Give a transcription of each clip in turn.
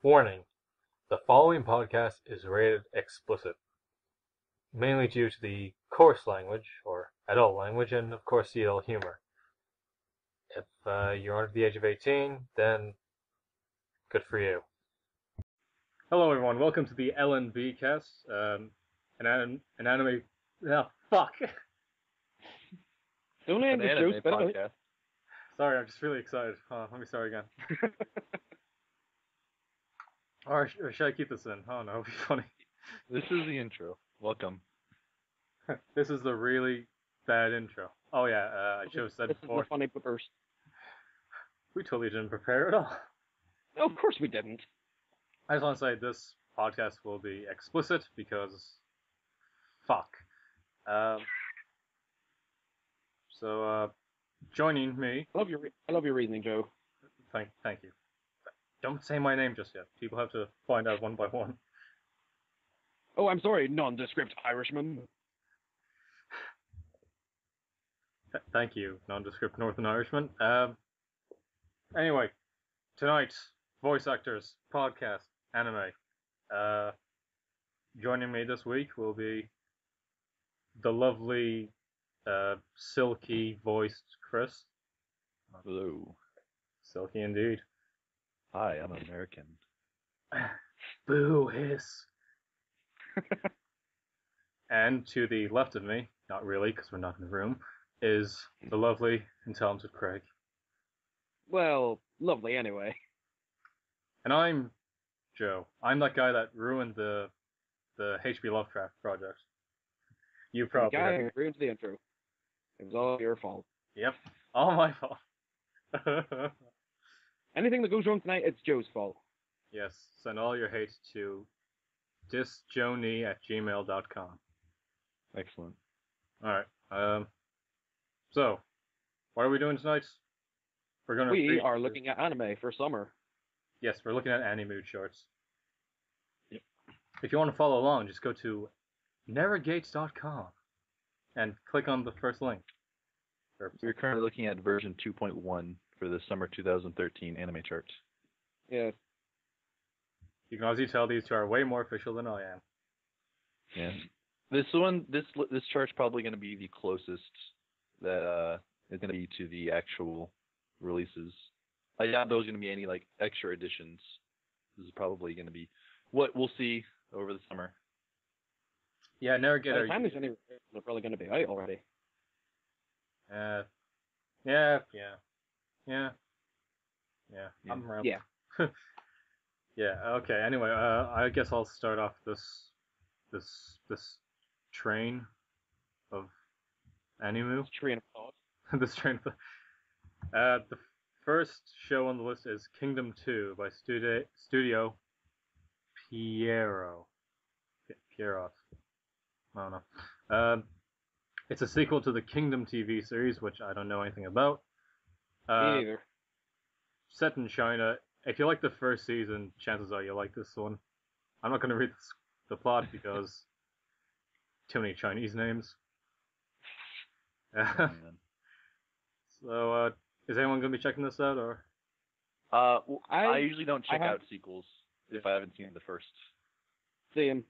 Warning: the following podcast is rated explicit, mainly due to the coarse language, or adult language, and of course the adult humor. If you're under the age of 18, then good for you. Hello everyone, welcome to the LNBcast, an anime... Oh, fuck! Don't end the anime joke, podcast. Sorry, I'm just really excited. Let me start again. Or should I keep this in? Oh no, it'll be funny. This is the intro. Welcome. This is the really bad intro. Oh yeah, I should have said this before. Is the funny burst. We totally didn't prepare at all. No, of course we didn't. I just want to say this podcast will be explicit because fuck. So joining me. I love your reasoning, Joe. Thank you. Don't say my name just yet. People have to find out one by one. Oh, I'm sorry, nondescript Irishman. Thank you, nondescript Northern Irishman. Anyway, tonight, voice actors, podcast, anime. Joining me this week will be the lovely, silky voiced Chris. Hello. Silky indeed. Hi, I'm American. Boo hiss. And to the left of me, not really because we're not in the room, is the lovely and talented Craig. Well, lovely anyway. And I'm Joe. I'm that guy that ruined the H.P. Lovecraft project. You probably The guy who ruined the intro. It was all your fault. Yep, all my fault. Anything that goes wrong tonight, it's Joe's fault. Yes, send all your hate to disjoni@gmail.com. Excellent. Alright, so, what are we doing tonight? We are looking at anime for summer. Yes, we're looking at anime shorts. Yep. If you want to follow along, just go to nevergates.com and click on the first link. We're currently looking at version 2.1 for the summer 2013 anime chart. Yeah. You can obviously tell these two are way more official than I am. Yeah. This chart's probably going to be the closest that is going to be to the actual releases. I doubt there's going to be any like extra editions. This is probably going to be what we'll see over the summer. Yeah, never get By the time there's any, they're probably going to be out already. Yeah. I'm around. Yeah. Yeah. Okay. Anyway, I guess I'll start off this train of anime. Train of thought. This train of the first show on the list is Kingdom 2 by Studio Pierrot. I don't know. It's a sequel to the Kingdom TV series, which I don't know anything about. Me neither. Set in China. If you like the first season, chances are you'll like this one. I'm not going to read the plot because too many Chinese names. So, is anyone going to be checking this out, or? I usually don't check out sequels if I haven't seen the first. Same.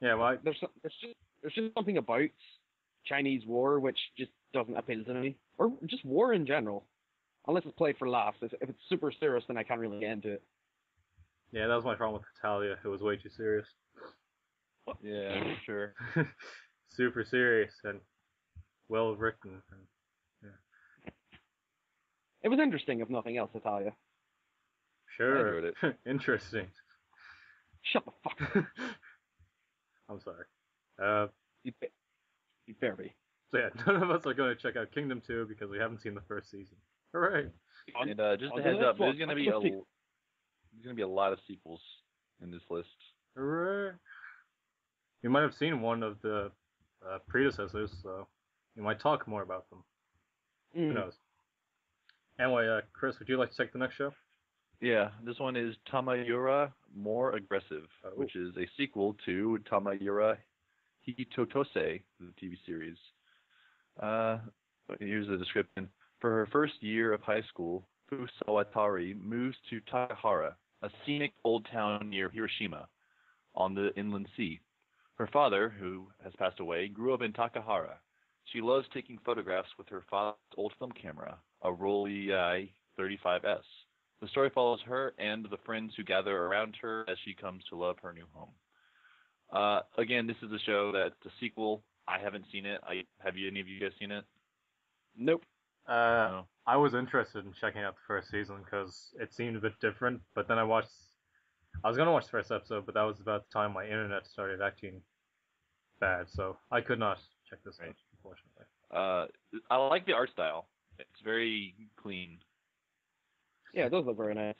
Yeah, well, There's just something about Chinese war which just doesn't appeal to me, or just war in general. Unless it's played for laughs. If it's super serious, then I can't really get into it. Yeah, that was my problem with Italia. It was way too serious. Yeah, for sure. Super serious and well written. And, yeah. It was interesting, if nothing else, Italia. Sure. I enjoyed it. Interesting. Shut the fuck up. I'm sorry. You better be. So yeah, none of us are going to check out Kingdom 2 because we haven't seen the first season. Hooray! And just a heads up, there's going to be a lot of sequels in this list. Hooray! You might have seen one of the predecessors, so you might talk more about them. Who knows? Anyway, Chris, would you like to check the next show? Yeah, this one is Tamayura More Aggressive, which is a sequel to Tamayura Hitotose, the TV series. Here's the description. For her first year of high school, Fusawatari moves to Takahara, a scenic old town near Hiroshima on the inland sea. Her father, who has passed away, grew up in Takahara. She loves taking photographs with her father's old film camera, a Rollei 35S. The story follows her and the friends who gather around her as she comes to love her new home. Again, this is a show that's a sequel. I haven't seen it. Have any of you guys seen it? Nope. No. I was interested in checking out the first season because it seemed a bit different, but then I was going to watch the first episode, but that was about the time my internet started acting bad, so I could not check this out, unfortunately. I like the art style. It's very clean. Yeah, it does look very nice.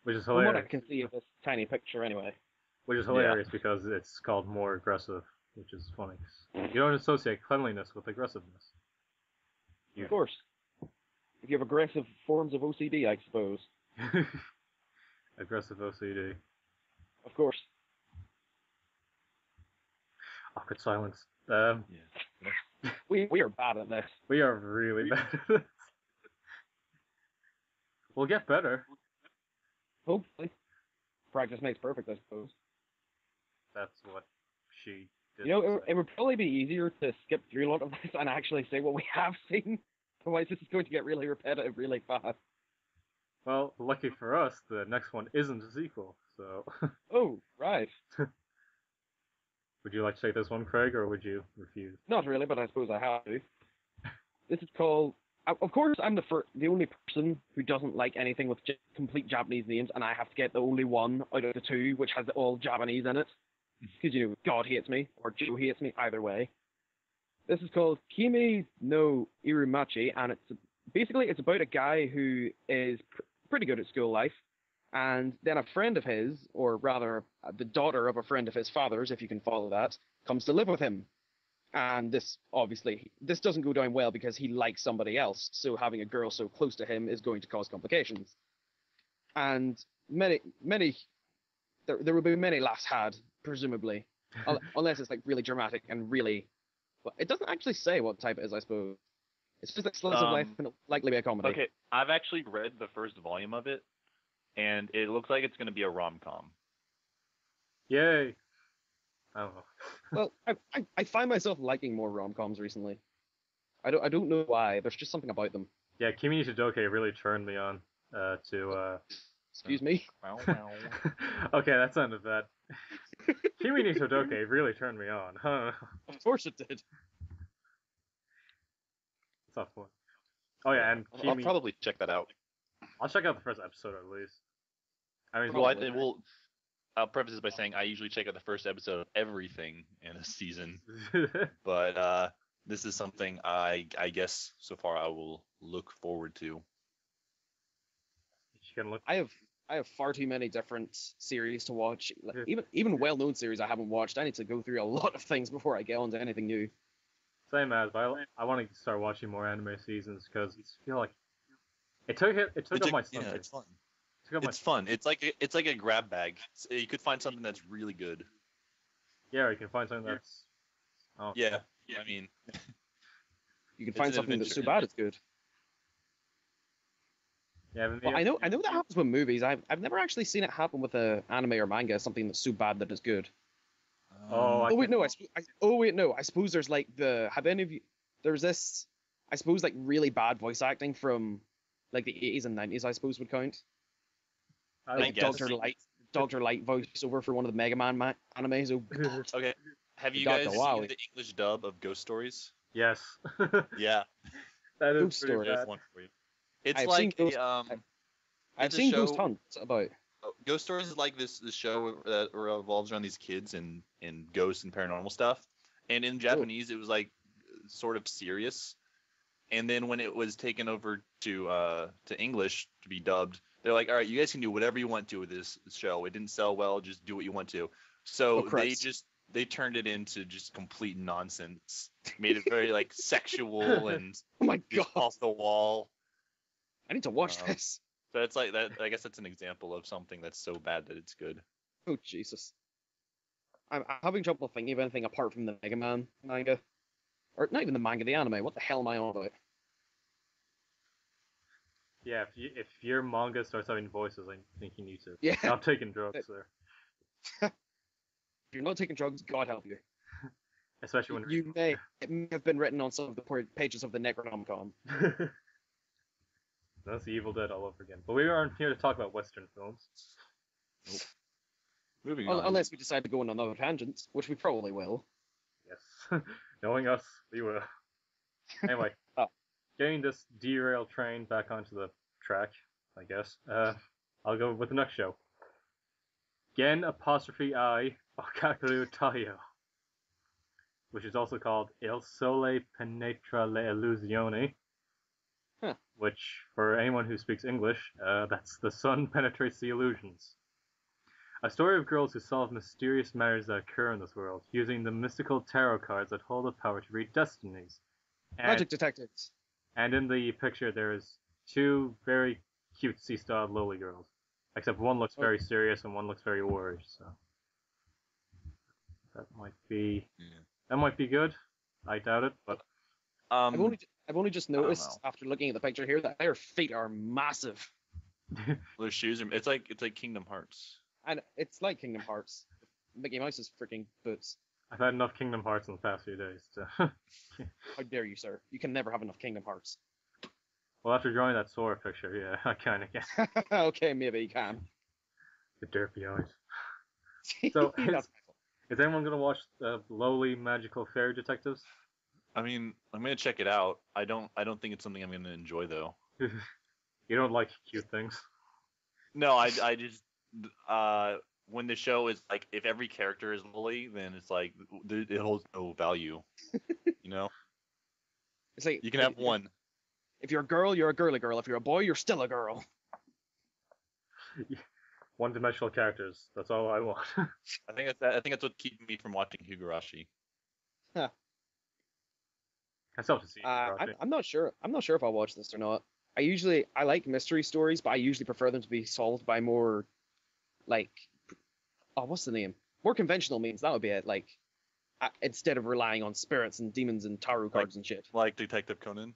Which is From what I hilarious. can see of this tiny picture, anyway. Which is hilarious because it's called more aggressive, which is funny. You don't associate cleanliness with aggressiveness. Of course. If you have aggressive forms of OCD, I suppose. Aggressive OCD. Of course. Awkward silence. We are bad at this. We are really bad at this. We'll get better. Hopefully. Practice makes perfect, I suppose. That's what she did. You know, it would probably be easier to skip through a lot of this and actually say what we have seen. Otherwise, this is going to get really repetitive really fast. Well, lucky for us, the next one isn't a sequel, so... Oh, right. Would you like to take this one, Craig, or would you refuse? Not really, but I suppose I have to. This is called... Of course, I'm the only person who doesn't like anything with complete Japanese names, and I have to get the only one out of the two which has all Japanese in it. Because, you know, God hates me, or Joe hates me, either way. This is called Kimi no Irumachi, and it's about a guy who is pretty good at school life, and then a friend of his, or rather the daughter of a friend of his father's, if you can follow that, comes to live with him. And this doesn't go down well because he likes somebody else, so having a girl so close to him is going to cause complications. And there will be many laughs had, presumably, unless it's like really dramatic and really... Well, it doesn't actually say what type it is, I suppose. It's just like slice of life and it'll likely be a comedy. Okay, I've actually read the first volume of it, and it looks like it's going to be a rom-com. Yay! I don't know. Well, I find myself liking more rom-coms recently. I don't know why. There's just something about them. Yeah, Kimi ni Todoke really turned me on to... Excuse me? Okay, that's the end of that. Kimi ni Todoke really turned me on. Huh? Of course it did. It's not fun. Oh yeah, and I'll probably check that out. I'll check out the first episode at least. I mean, Well, I'll preface this by saying I usually check out the first episode of everything in a season, but this is something I guess so far I will look forward to. You can look. I have far too many different series to watch. Like, even well-known series I haven't watched. I need to go through a lot of things before I get on to anything new. Same as, but I want to start watching more anime seasons because I feel like it took up my Sunday. Yeah, it's fun. It's fun. It's like a grab bag. You could find something that's really good. Yeah, or you can find something that's. Oh. Yeah. I mean, you can find something that's so bad it's good. Yeah, well, I know that happens with movies. I've never actually seen it happen with a anime or manga. Something that's so bad that it's good. I suppose there's like have any of you? There's this. I suppose like really bad voice acting from like the 80s and 90s. I suppose would count. Like Dr. Light voiceover for one of the Mega Man animes. Oh, okay. Have you guys seen the English dub of Ghost Stories? Yes. Yeah. That is Ghost Story. One for you. It's I've seen Ghost Hunt about. Ghost Stories is like this show that revolves around these kids and ghosts and paranormal stuff. And in Japanese, it was like sort of serious. And then when it was taken over to English to be dubbed, they're like, all right, you guys can do whatever you want to with this show. It didn't sell well. Just do what you want to. So they turned it into just complete nonsense. Made it very like sexual and oh my God, off the wall. I need to watch this. So it's like that. I guess that's an example of something that's so bad that it's good. Oh Jesus! I'm having trouble thinking of anything apart from the Mega Man manga, or not even the manga, the anime. What the hell am I on about? Yeah, if your manga starts having voices, I think you need to Yeah. stop taking drugs there. If you're not taking drugs, God help you. Especially when It may have been written on some of the pages of the Necronomicon. That's the Evil Dead all over again. But we aren't here to talk about Western films. Nope. Moving on. Unless we decide to go on another tangent, which we probably will. Yes. Knowing us, we will. Anyway, getting this derailed train back onto the track, I guess. I'll go with the next show. Gen apostrophe I Okakaru Tayo, which is also called Il Sole Penetra le Illusioni, which, for anyone who speaks English, that's the sun penetrates the illusions. A story of girls who solve mysterious matters that occur in this world, using the mystical tarot cards that hold the power to read destinies. Magic detectives. And in the picture, there's two very cutesy styled lowly girls. Except one looks very serious and one looks very worried, so that might be good. I doubt it, but I've only just noticed after looking at the picture here that their feet are massive. Their shoes are. It's like Kingdom Hearts. And it's like Kingdom Hearts. Mickey Mouse's freaking boots. I've had enough Kingdom Hearts in the past few days. How dare you, sir? You can never have enough Kingdom Hearts. Well, after drawing that Sora picture, yeah, I kind of can. Okay, maybe you can. The derpy eyes. So, is anyone going to watch Lowly Magical Fairy Detectives? I mean, I'm gonna check it out. I don't think it's something I'm gonna enjoy though. You don't like cute things? No, I just when the show is like, if every character is lily, then it's like it holds no value. You know? It's like you can have one. If you're a girl, you're a girly girl. If you're a boy, you're still a girl. One-dimensional characters. That's all I want. I think that's what keeps me from watching Higurashi. Huh. I still have to see Higurashi. I'm not sure. I'm not sure if I'll watch this or not. I like mystery stories, but I usually prefer them to be solved by more, like, what's the name? More conventional means. That would be it. Like, instead of relying on spirits and demons and tarot cards and shit. Like Detective Conan.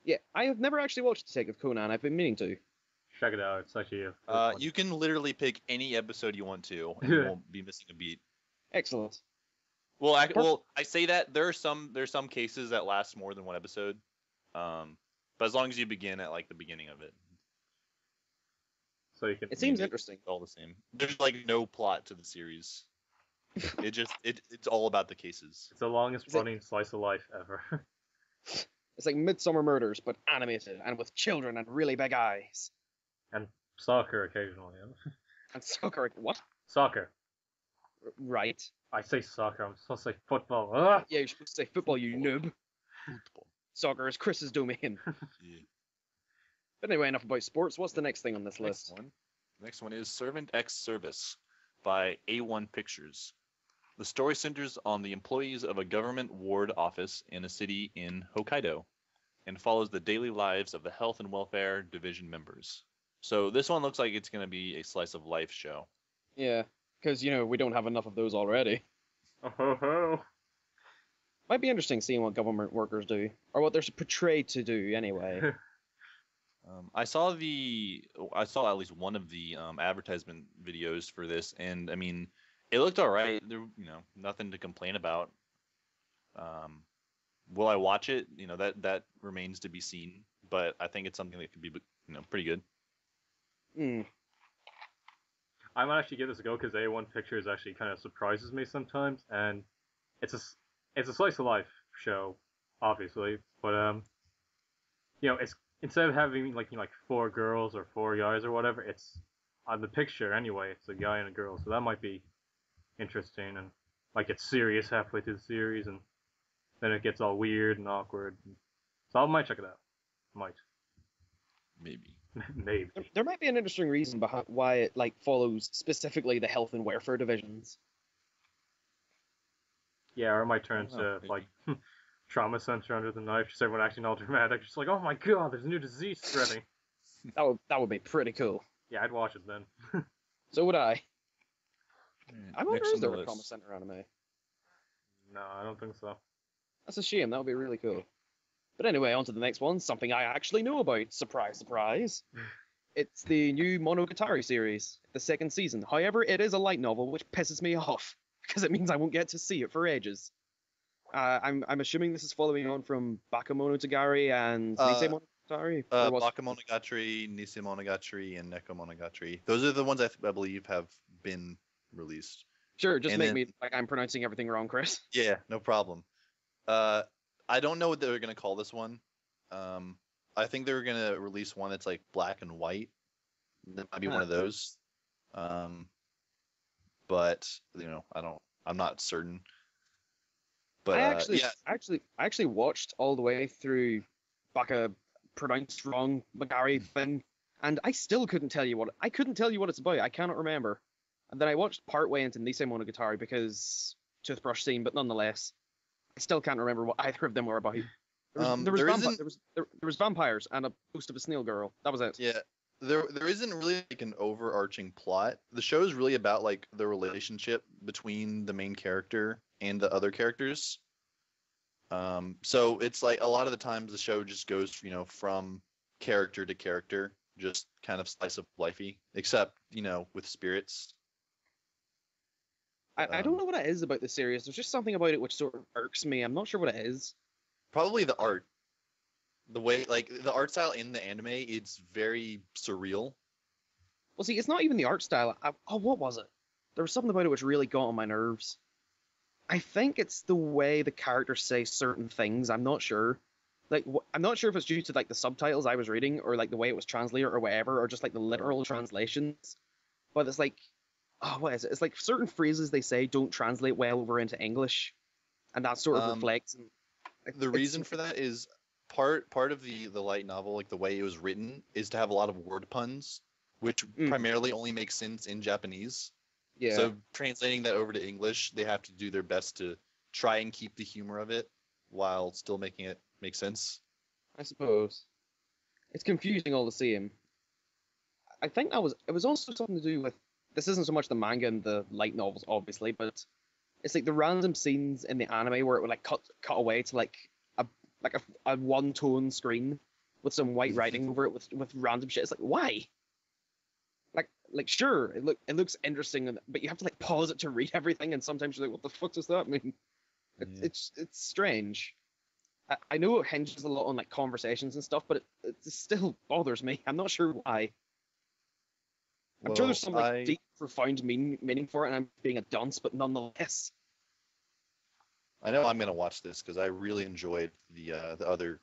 Yeah, I have never actually watched Detective Conan. I've been meaning to. Check it out. It's actually you can literally pick any episode you want to, and you won't be missing a beat. Excellent. Well, I say that there's some cases that last more than one episode, but as long as you begin at like the beginning of it, so you can. It seems interesting. All the same. There's like no plot to the series. It's all about the cases. It's the longest running slice of life ever. It's like Midsummer Murders, but animated and with children and really big eyes. And soccer occasionally. Yeah? And soccer. What? Soccer. Right. I say soccer. I'm supposed to say football. Ah! Yeah, you're supposed to say football, you noob. Football. Soccer is Chris's domain. Yeah. But anyway, enough about sports. What's the next thing on this list? Next one is Servant X Service by A1 Pictures. The story centers on the employees of a government ward office in a city in Hokkaido and follows the daily lives of the Health and Welfare Division members. So this one looks like it's going to be a slice of life show. Yeah, because, we don't have enough of those already. Oh ho ho. Might be interesting seeing what government workers do, or what they're portrayed to do anyway. I saw at least one of the advertisement videos for this, and I mean, it looked all right. There, nothing to complain about. Will I watch it? That remains to be seen. But I think it's something that could be, pretty good. I might actually give this a go because A1 Pictures actually kind of surprises me sometimes, and it's a slice of life show, obviously, but it's instead of having like 4 girls or 4 guys or whatever, it's on the picture anyway. It's a guy and a girl, so that might be interesting, and like it's serious halfway through the series, and then it gets all weird and awkward. So I might check it out. Might. Maybe. Maybe. There might be an interesting reason behind why it follows specifically the health and welfare divisions. Yeah, or it might turn to trauma center under the knife. Just everyone acting all dramatic. Just like, oh my god, there's a new disease spreading. That would be pretty cool. Yeah, I'd watch it then. So would I. I wonder Next if there on the a trauma list. center anime. No, I don't think so. That's a shame. That would be really cool. But anyway, on to the next one. Something I actually know about. Surprise, surprise. It's the new Monogatari series, the second season. However, it is a light novel, which pisses me off because it means I won't get to see it for ages. I'm assuming this is following on from Bakemonogatari and Nisei Monogatari. Bakemonogatari, Nisei Monogatari, and Neko Monogatari. Those are the ones I believe have been released. Sure, just make me like I'm pronouncing everything wrong, Chris. Yeah, no problem. I don't know what they're gonna call this one. I think they were gonna release one that's like black and white. That might be one of those. But I'm not certain. But I actually watched all the way through Baka pronounced wrong Magari thing, and I still couldn't tell you what it's about. I cannot remember. And then I watched partway into Nisei Monogatari because toothbrush scene, but nonetheless, I still can't remember what either of them were about. There was vampires and a ghost of a snail girl. That was it. Yeah. There isn't really like an overarching plot. The show is really about like the relationship between the main character and the other characters. So it's like a lot of the times the show just goes, from character to character, just kind of slice of lifey, except, with spirits. I don't know what it is about the series. There's just something about it which sort of irks me. I'm not sure what it is. Probably the art. The way, like, the art style in the anime, it's very surreal. Well, see, it's not even the art style. What was it? There was something about it which really got on my nerves. I think it's the way the characters say certain things. I'm not sure. Like, I'm not sure if it's due to, like, the subtitles I was reading, or, like, the way it was translated, or whatever, or just, like, the literal translations. But it's like, what is it? It's like certain phrases they say don't translate well over into English, and that sort of reflects. The reason for that is part of the light novel, like the way it was written, is to have a lot of word puns, which primarily only make sense in Japanese. Yeah. So translating that over to English, they have to do their best to try and keep the humor of it while still making it make sense. I suppose. It's confusing all the same. I think it was also something to do with, this isn't so much the manga and the light novels, obviously, but it's like the random scenes in the anime where it would like cut away to like a one-tone screen with some white writing over it with random shit. It's like, why? Like sure, it looks interesting, but you have to like pause it to read everything, and sometimes you're like, what the fuck does that mean? It's strange. I know it hinges a lot on like conversations and stuff, but it still bothers me. I'm not sure why. I'm sure there's some like deep, profound meaning for it, and I'm being a dunce, but nonetheless. I know I'm gonna watch this because I really enjoyed the other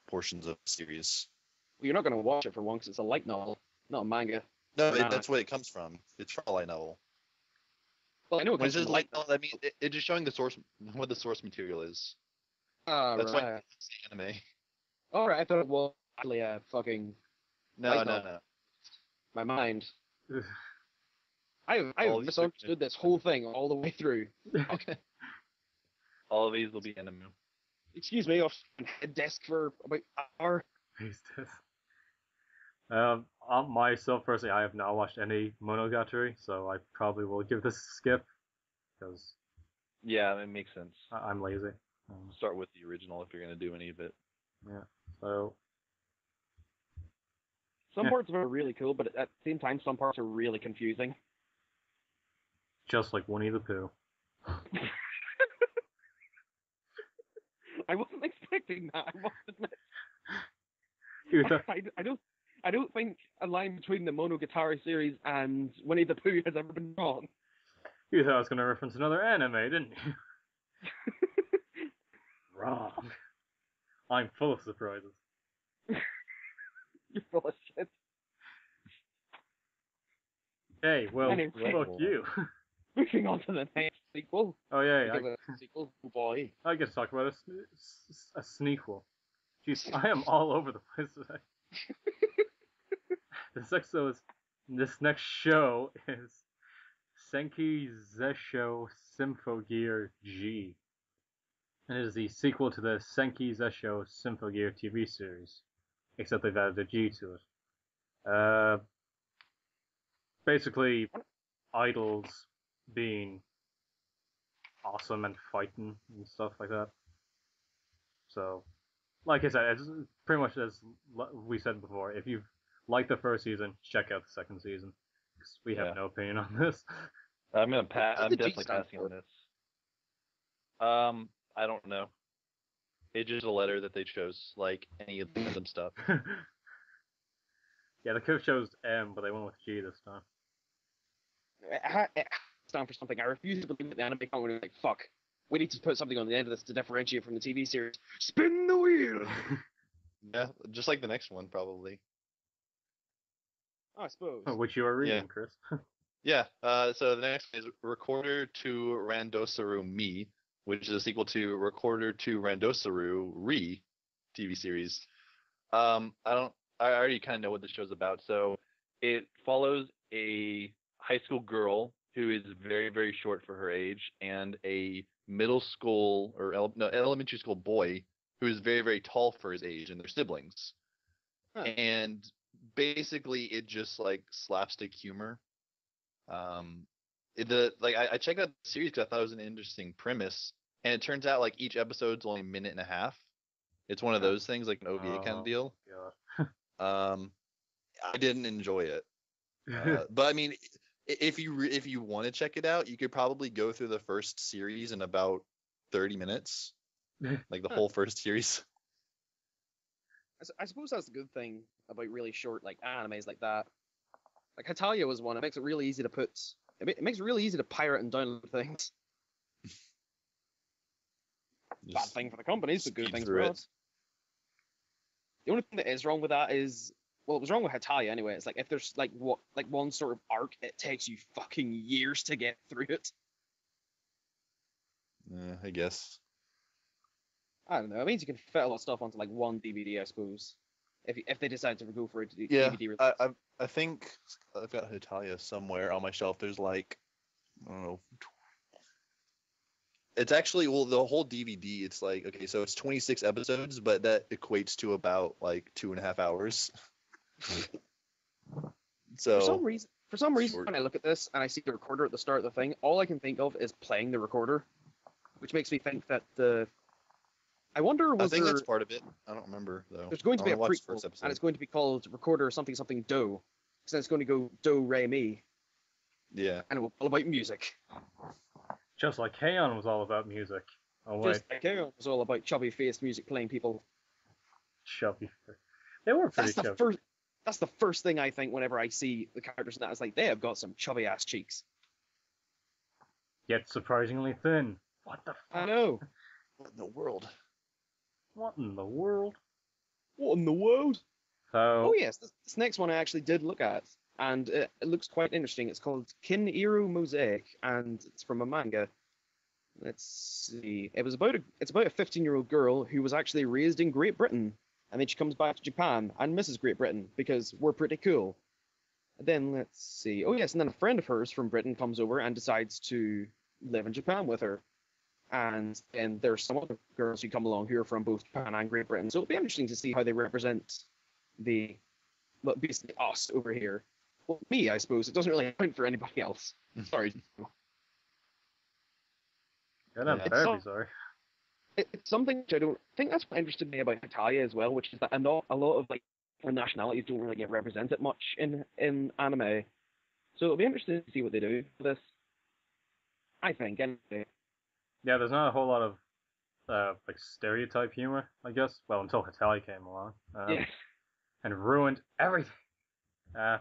portions of the series. Well, you're not gonna watch it for one because it's a light novel, not a manga. No, that's what it comes from. It's from a light novel. Well, I know it When comes it says from light novel, I mean it's just showing what the source material is. That's right. why it's the anime. All right, I thought it was actually a fucking. No. My mind. I misunderstood this whole thing all the way through. Okay. All of these will be anime. Excuse me, off a desk for about an hour. Myself personally, I have not watched any Monogatari, so I probably will give this a skip because yeah, it makes sense. I'm lazy. Start with the original if you're gonna do any of it. Yeah. So some parts of it are really cool, but at the same time, some parts are really confusing. Just like Winnie the Pooh. I wasn't expecting that. I must admit. I don't think a line between the Monogatari series and Winnie the Pooh has ever been drawn. You thought I was going to reference another anime, didn't you? Wrong. I'm full of surprises. You're full of shit. Hey, well, anyway, fuck you. Moving on to the next sequel. Oh yeah, Sequel, oh boy. I get to talk about a sneakquel. Jeez, I am all over the place today. This next show is Senki Zesshou Symphogear G. And it is the sequel to the Senki Zesshou Symphogear TV series, except they've added a G to it. Basically, idols being awesome and fighting and stuff like that. So, like I said, it's pretty much as we said before. If you've liked the first season, check out the second season. 'Cause we have no opinion on this. I'm gonna pass. What I'm does the G definitely stand passing for? on this. I don't know. It's just a letter that they chose, like any of the random stuff. Yeah, they could have chose M, but they went with G this time. It stands for something. I refuse to believe that the anime company was like, fuck, we need to put something on the end of this to differentiate from the TV series. Spin the wheel! Yeah, just like the next one, probably. I suppose. Which you are reading, Yeah. Chris. Yeah, so the next one is Recorder to Randosaru Mi, which is a sequel to Recorder to Randosaru Re TV series. I already kind of know what the show's about. So it follows a high school girl who is very, very short for her age, and a middle school or elementary school boy who is very, very tall for his age, and they're siblings. Huh. And basically, it just like slapstick humor. I checked out the series because I thought it was an interesting premise, and it turns out like each episode's only a minute and a half. It's one of those things, like an OVA kind of deal. God. I didn't enjoy it, but I mean, if you want to check it out, you could probably go through the first series in about 30 minutes, like the whole first series. I suppose that's the good thing about really short like animes like that. Like Hatalia was one. It makes it really easy to put. It makes it really easy to pirate and download things. Bad Just thing for the companies, but good speed thing through for it. us. The only thing that is wrong with that is, well, it was wrong with Hatalia anyway. It's like if there's like one sort of arc, it takes you fucking years to get through it. I guess. I don't know. It means you can fit a lot of stuff onto like one DVD, I suppose. If they decide to go for a Yeah, DVD release. I think I've got Hitalia somewhere on my shelf. There's like, I don't know. It's actually, well, the whole DVD, it's like, okay, so it's 26 episodes, but that equates to about like 2.5 hours. So For some reason, short. when I look at this and I see the recorder at the start of the thing, all I can think of is playing the recorder, which makes me think that I wonder, I was think there... that's part of it. I don't remember though. There's going to be I a only watched the prequel, first episode. and it's going to be called Recorder something something Do. So then it's going to go Do Re Mi, Yeah. and it will be all about music. Just like K-On! Was all about music. Oh wait, Just like it was all about chubby-faced music playing people. chubby. They were pretty chubby. That's the first thing I think whenever I see the characters in that. It's like, they have got some chubby-ass cheeks. Yet surprisingly thin. What the I fuck? know. What in the world? What in the world? What in the world? So, Oh yes, this next one I actually did look at, and it looks quite interesting. It's called Kin Iru Mosaic, and it's from a manga. Let's see. It's about a 15-year-old girl who was actually raised in Great Britain, and then she comes back to Japan and misses Great Britain because we're pretty cool. And then let's see. Oh yes, and then a friend of hers from Britain comes over and decides to live in Japan with her. And then there's some other girls who come along who are from both Japan and Great Britain. So it'll be interesting to see how they represent basically us over here. Well, me, I suppose. It doesn't really count for anybody else. Sorry. yeah, I'm Yeah. very sorry. It's something which I don't think that's what interested me about Italia as well, which is that a lot of like foreign nationalities don't really get represented much in anime. So it'll be interesting to see what they do for this. I think, anyway. Yeah, there's not a whole lot of like stereotype humor, I guess. Well, until Hitalia came along. Yeah. And ruined everything. I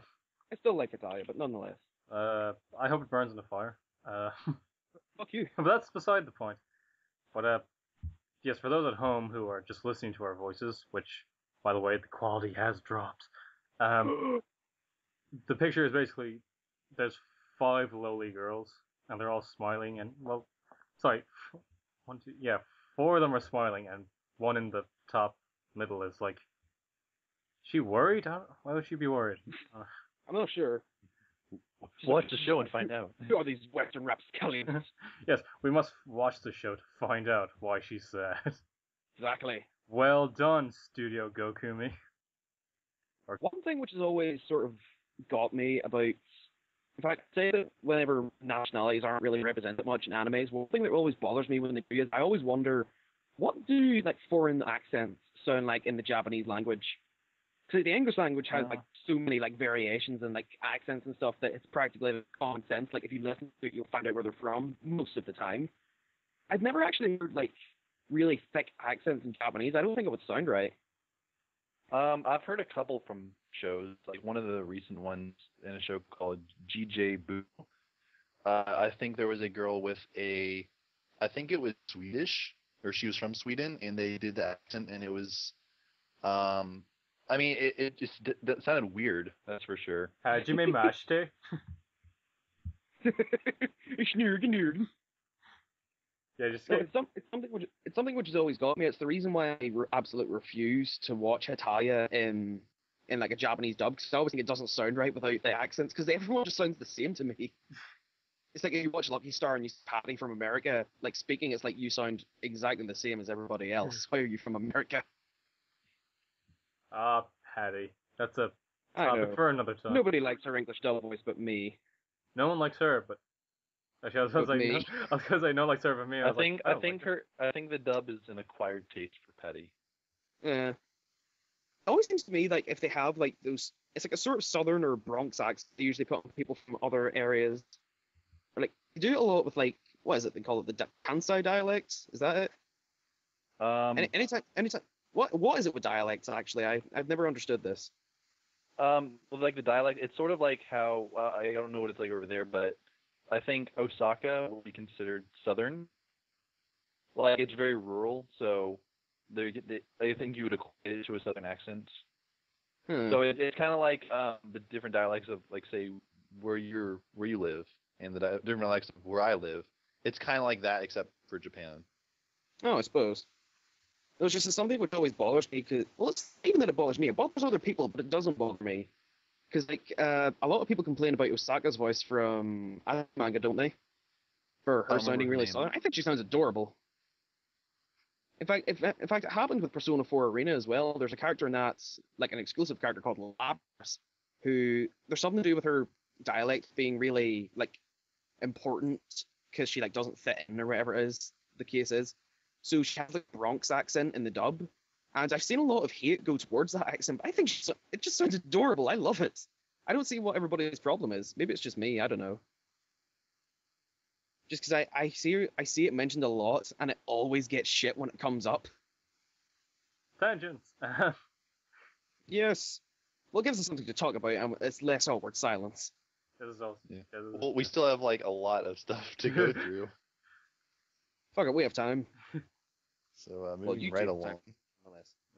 still like Italia, but nonetheless. I hope it burns in the fire. Fuck you. But that's beside the point. But yes, for those at home who are just listening to our voices, which, by the way, the quality has dropped. The picture is basically there's 5 lowly girls, and they're all smiling, and well, sorry, 1, 2, yeah, 4 of them are smiling, and one in the top middle is like, she worried? Why would she be worried? I'm not sure. Watch the show and find out. Who are these Western rapscallions? Yes, we must watch the show to find out why she's sad. Exactly. Well done, Studio Gokumi. One thing which has always sort of got me about, in fact, say that whenever nationalities aren't really represented much in animes, one thing that always bothers me when they do is I always wonder what do like foreign accents sound like in the Japanese language? Because the English language has like so many like variations and like accents and stuff that it's practically like, common sense. Like if you listen to it, you'll find out where they're from most of the time. I've never actually heard like really thick accents in Japanese. I don't think it would sound right. I've heard a couple from shows, like one of the recent ones in a show called GJ Boo. I think there was a girl with I think it was Swedish, or she was from Sweden, and they did the accent, and it was, I mean, it just that sounded weird, that's for sure. Hajime Mashite? Yeah, just No, it's something which has always got me. It's the reason why I absolutely refuse to watch Hataya in like a Japanese dub, because I always think it doesn't sound right without the accents, because everyone just sounds the same to me. It's like if you watch Lucky Star and you see Patty from America, like speaking, it's like you sound exactly the same as everybody else. Why are you from America? Patty. That's a I topic know. for another time. Nobody likes her English dub voice but me. No one likes her, but actually, I was But like, me. I was gonna say no one likes her, but me. I was think like, like her. I think the dub is an acquired taste for Petty. Yeah. It always seems to me like if they have like those, it's like a sort of Southern or Bronx accent they usually put on people from other areas. Or like they do it a lot with like, what is it they call it, the Kansai dialect? Is that it? Anytime, what is it with dialects actually? I've never understood this. Well, like the dialect, it's sort of like how I don't know what it's like over there, but I think Osaka will be considered southern. Like it's very rural, so I think you would equate it to a southern accent. So it's kind of like the different dialects of like say where you live and the different dialects of where I live. It's kind of like that except for Japan. Oh, I suppose. It was just something which always bothers me, because, well, it's not even that it bothers me. It bothers other people, but it doesn't bother me. Because, like, a lot of people complain about Osaka's voice from anime manga, don't they? For her sounding really southern. I think she sounds adorable. In fact, it happened with Persona 4 Arena as well. There's a character in that, like an exclusive character called Lapras, who, there's something to do with her dialect being really, like, important, because she, like, doesn't fit in or whatever it is, the case is. So she has like a Bronx accent in the dub, and I've seen a lot of hate go towards that accent, but I think it just sounds adorable. I love it. I don't see what everybody's problem is. Maybe it's just me. I don't know. Just because I see it mentioned a lot, and it always gets shit when it comes up. Tangents. Yes. Well, it gives us something to talk about, and it's less awkward silence. This is also. Yeah. Yeah, this is, Well, we still have like a lot of stuff to go through. Fuck it, we have time. So moving right along.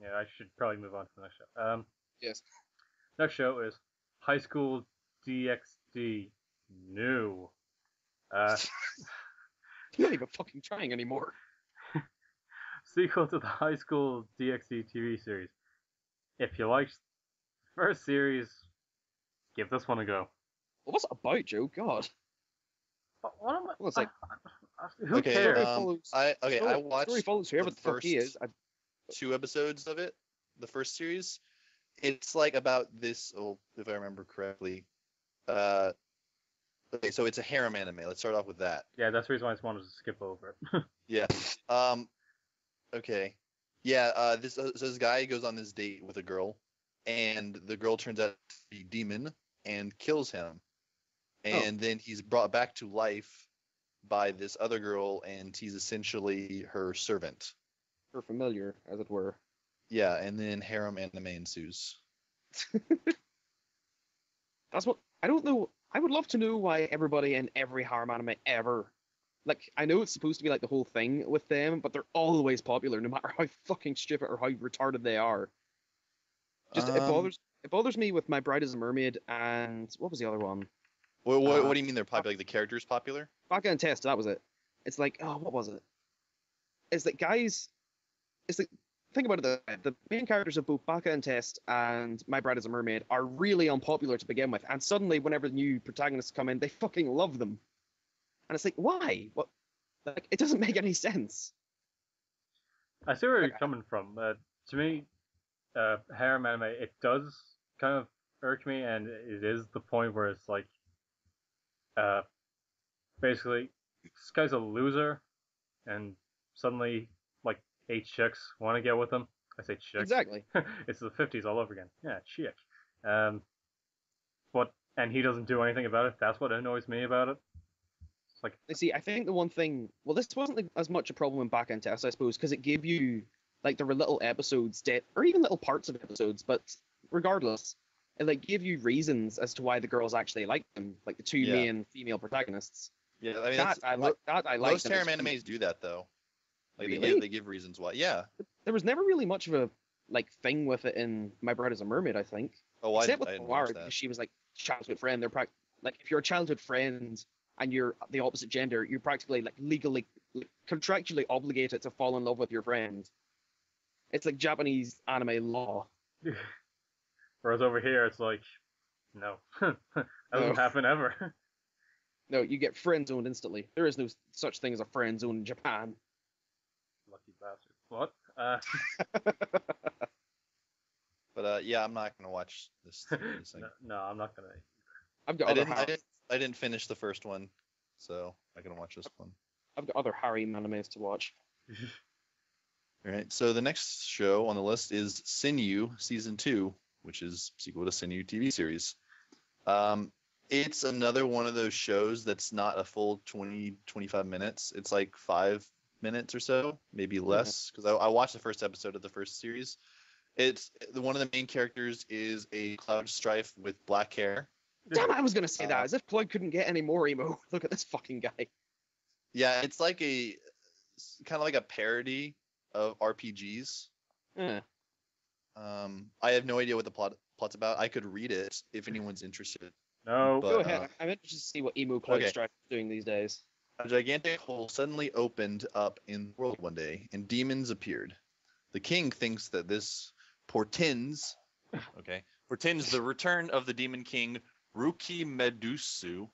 Yeah, I should probably move on to the next show. Yes. Next show is High School DxD New. You're not even fucking trying anymore. Sequel to the High School DxD TV series. If you liked the first series, give this one a go. Well, what's it about, Joe? God. What am I? Well, it's like, who Okay, cares? I story watched follows whoever the the fuck he first is. 2 episodes of it, the first series. It's like about this, if I remember correctly. Okay, so it's a harem anime. Let's start off with that. Yeah, that's the reason why I just wanted to skip over it. Yeah. Okay. Yeah. This guy goes on this date with a girl, and the girl turns out to be a demon and kills him, and then he's brought back to life by this other girl, and he's essentially her servant. Her familiar, as it were. Yeah, and then harem anime ensues. That's what I don't know. I would love to know why everybody in every harem anime ever, like, I know it's supposed to be like the whole thing with them, but they're always popular, no matter how fucking stupid or how retarded they are. Just it bothers me with My Bride is a Mermaid and what was the other one? What do you mean they're popular? Like the character's popular? Baka and Test, that was it. It's like, oh, what was it? It's like guys. It's like, think about it. The main characters of both Baka and Test and My Bride is a Mermaid are really unpopular to begin with, and suddenly, whenever new protagonists come in, they fucking love them. And it's like, why? What? Like, it doesn't make any sense. I see where you're coming from. To me, harem anime, it does kind of irk me, and it is the point where it's like, basically, this guy's a loser, and suddenly, like, 8 chicks want to get with him. I say chick. Exactly. It's the 50s all over again. Yeah, chick. And he doesn't do anything about it. That's what annoys me about it. It's like, See, I think the one thing, well, this wasn't like, as much a problem in back end tests, I suppose, because it gave you, like, there were little episodes, or even little parts of episodes, but regardless, it like gave you reasons as to why the girls actually liked them, like the two main female protagonists. Yeah, I mean, that I like. Most harem animes do that though. Like really? they give reasons why. Yeah. There was never really much of a like thing with it in My Bride is a Mermaid, I think. Oh, Except with I didn't Moara, watch that. because she was like childhood friend. They're like if you're a childhood friend and you're the opposite gender, you're practically like legally, contractually obligated to fall in love with your friend. It's like Japanese anime law. whereas over here, it's like, no. That doesn't happen ever. No, you get friend zoned instantly. There is no such thing as a friend zone in Japan. Lucky bastard. What? But yeah, I'm not gonna watch this thing. No, I'm not gonna. I've got I didn't finish the first one, so I'm gonna watch this one. I've got other harem animes to watch. All right. So the next show on the list is Sinyu Season 2, which is sequel to Sinyu TV series. It's another one of those shows that's not a full 20-25 minutes. It's like 5 minutes or so, maybe less, because I watched the first episode of the first series. It's one of the main characters is a cloud strife with black hair. Damn it, I was gonna say that. As if Cloud couldn't get any more emo. Look at this fucking guy. Yeah, it's like a kind of like a parody of RPGs. Yeah. I have no idea what the plot's about. I could read it if anyone's interested. No. But, Go ahead. I'm interested to see what emo Cloud Strife is doing these days. A gigantic hole suddenly opened up in the world one day, and demons appeared. The king thinks that this portends the return of the demon king Ruki Medesu,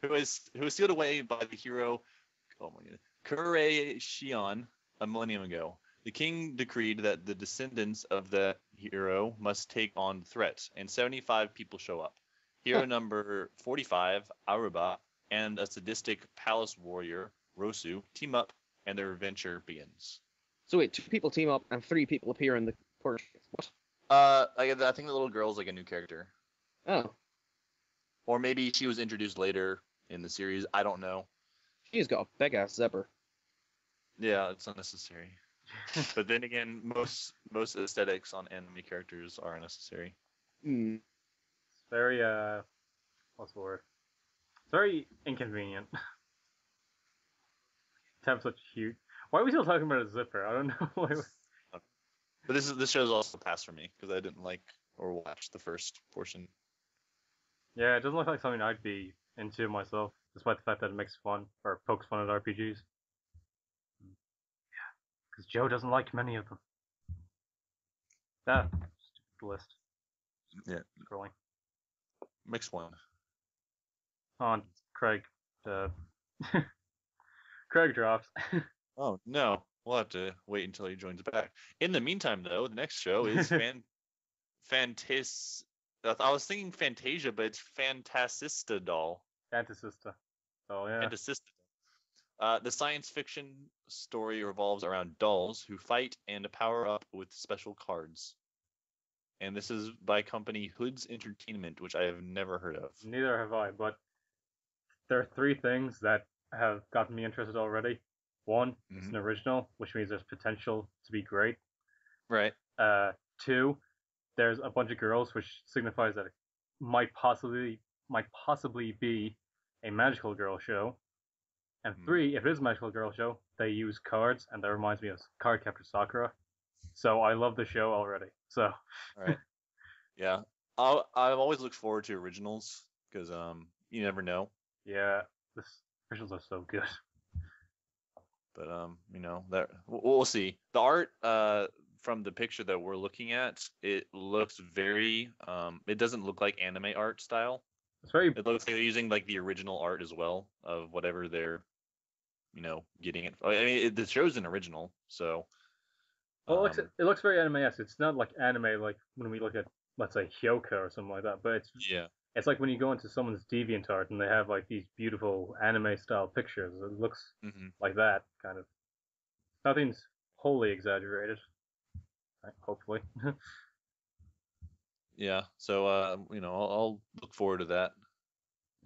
who is sealed away by the hero Kure Shion a millennium ago. The king decreed that the descendants of the hero must take on the threat, and 75 people show up. Hero number 45, Aruba, and a sadistic palace warrior, Rosu, team up, and their adventure begins. So wait, 2 people team up and 3 people appear in the portrait. What? I think the little girl's like a new character. Oh. Or maybe she was introduced later in the series. I don't know. She's got a big ass zipper. Yeah, it's unnecessary. But then again, most aesthetics on anime characters are unnecessary. Hmm. It's very what's the word? It's very inconvenient. To have such huge. Why are we still talking about a zipper? I don't know why. But this show's also passed for me because I didn't like or watch the first portion. Yeah, it doesn't look like something I'd be into myself, despite the fact that it makes fun or pokes fun at RPGs. Yeah, because Joe doesn't like many of them. That stupid list. Yeah. Scrolling. Mixed one. On Craig. Craig drops. Oh no, we'll have to wait until he joins back. In the meantime, though, the next show is Fantas. I was thinking Fantasia, but it's Fantasista Doll. Fantasista. Oh yeah. Fantasista. The science fiction story revolves around dolls who fight and power up with special cards. And this is by company Hood's Entertainment, which I have never heard of. Neither have I, but there are 3 things that have gotten me interested already. 1, it's an original, which means there's potential to be great. Right. 2, there's a bunch of girls, which signifies that it might possibly be a magical girl show. And 3, if it is a magical girl show, they use cards, and that reminds me of Card Captor Sakura. So I love the show already. So. All right. Yeah, I've always looked forward to originals because you never know. Yeah, the originals are so good. But that we'll see. The art from the picture that we're looking at, it looks very it doesn't look like anime art style. It looks like they're using like the original art as well of whatever they're getting it. I mean, the show's an original, so well, it looks very anime-esque. It's not like anime like when we look at, let's say, Hyoka or something like that, but it's like when you go into someone's DeviantArt and they have like these beautiful anime style pictures. It looks like that kind of. Nothing's wholly exaggerated. Hopefully. Yeah. So I'll look forward to that.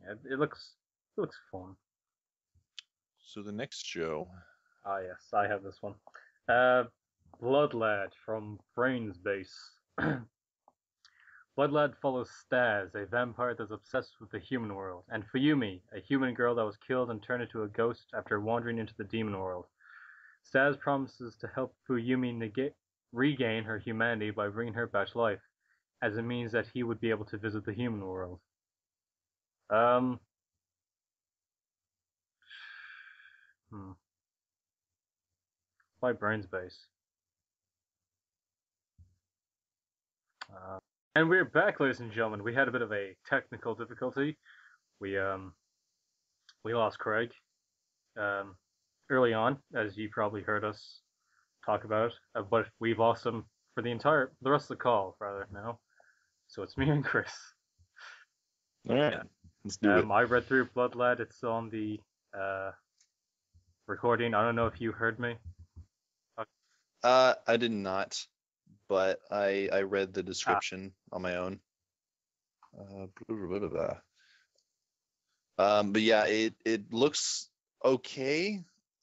Yeah, it looks fun. So the next show. Ah, yes, I have this one. Blood Lad from Brains Base. Blood Lad follows Staz, a vampire that's obsessed with the human world, and Fuyumi, a human girl that was killed and turned into a ghost after wandering into the demon world. Staz promises to help Fuyumi regain her humanity by bringing her back to life, as it means that he would be able to visit the human world. By Brains Base. And we're back, ladies and gentlemen. We had a bit of a technical difficulty. We lost Craig early on, as you probably heard us talk about. But we've lost him for the rest of the call, rather, now. So it's me and Chris. All right, let's do it. I read through Blood Lad. It's on the recording. I don't know if you heard me. I did not, but I read the description on my own. But yeah, it looks okay.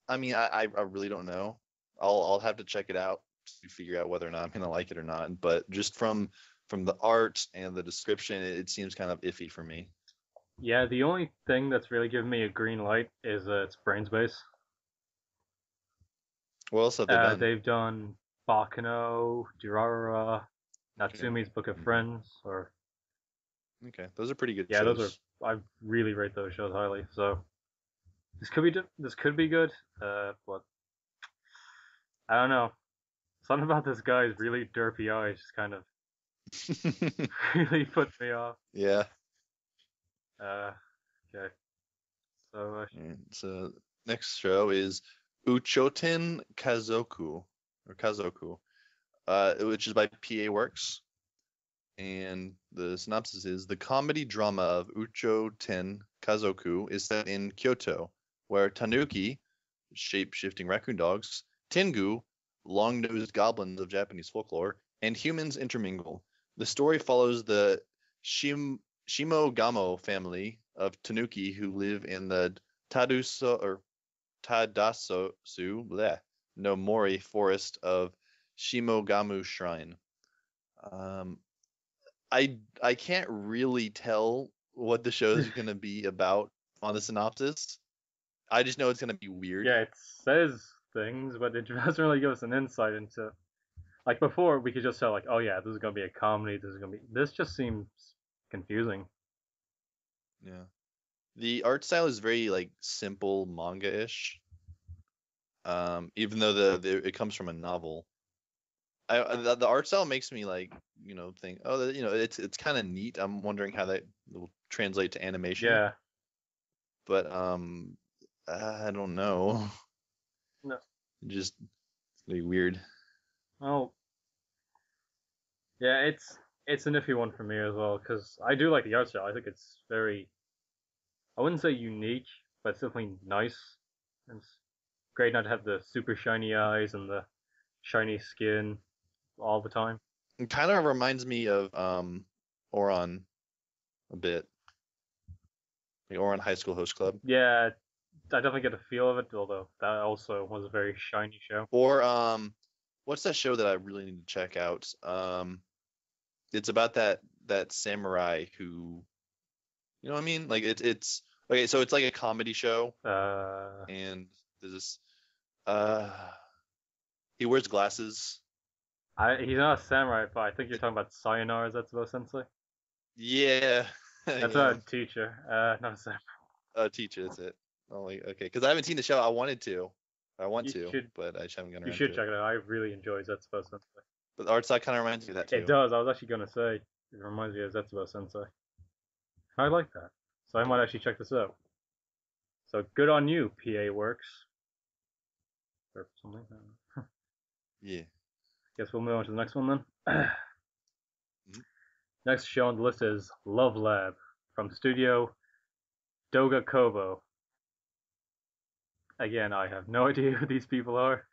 I mean, I really don't know. I'll have to check it out to figure out whether or not I'm gonna like it or not. But just from the art and the description, it seems kind of iffy for me. Yeah, the only thing that's really given me a green light is it's Brains Base. What else have they done? They've done Bakano, Durarara, Natsumi's Book of Friends, or Okay, those are pretty good yeah, shows. I really rate those shows highly. So this could be good, but I don't know. Something about this guy's really derpy eyes just kind of really put me off. Yeah. Okay. So So next show is Uchoten Kazoku, which is by PA Works. And the synopsis is: the comedy drama of Uchoten Kazoku is set in Kyoto, where tanuki, shape-shifting raccoon dogs, tengu, long-nosed goblins of Japanese folklore, and humans intermingle. The story follows the Shimogamo family of tanuki who live in the Tadasu no Mori forest of Shimogamu Shrine. I can't really tell what the show is going to be about on the synopsis. I just know it's going to be weird. yeah, it says things, but it doesn't really give us an insight into. Like before, we could just tell, like, oh yeah, this is gonna be a comedy. This just seems confusing. Yeah. The art style is very like simple manga-ish. Even though it comes from a novel. The art style makes me like, think, oh, it's kind of neat. I'm wondering how that will translate to animation. Yeah. But I don't know. No. Just really weird. Well, yeah, it's an iffy one for me as well, because I do like the art style. I think it's very, I wouldn't say unique, but it's definitely nice. It's great not to have the super shiny eyes and the shiny skin all the time. It kind of reminds me of Ouran a bit. Like Ouran High School Host Club. Yeah, I definitely get a feel of it, although that also was a very shiny show. Or what's that show that I really need to check out? It's about that samurai who, you know what I mean? Like it's okay, so it's like a comedy show. And there's this he wears glasses. He's not a samurai, but I think you're talking about Sayonara Zetsubou Sensei. Yeah. That's a teacher, not a samurai. A teacher, that's it. Only okay, because I haven't seen the show. I want to, but I just haven't gotten around to it. You should check it out. I really enjoy Zetsubou Sensei. But the art style kind of reminds me of that too. It does. I was actually gonna say it reminds me of Zetsubou Sensei. I like that, so I might actually check this out. So good on you, PA Works. Or something. Yeah. Guess we'll move on to the next one then. Next show on the list is Love Lab from Studio Doga Kobo. Again, I have no idea who these people are.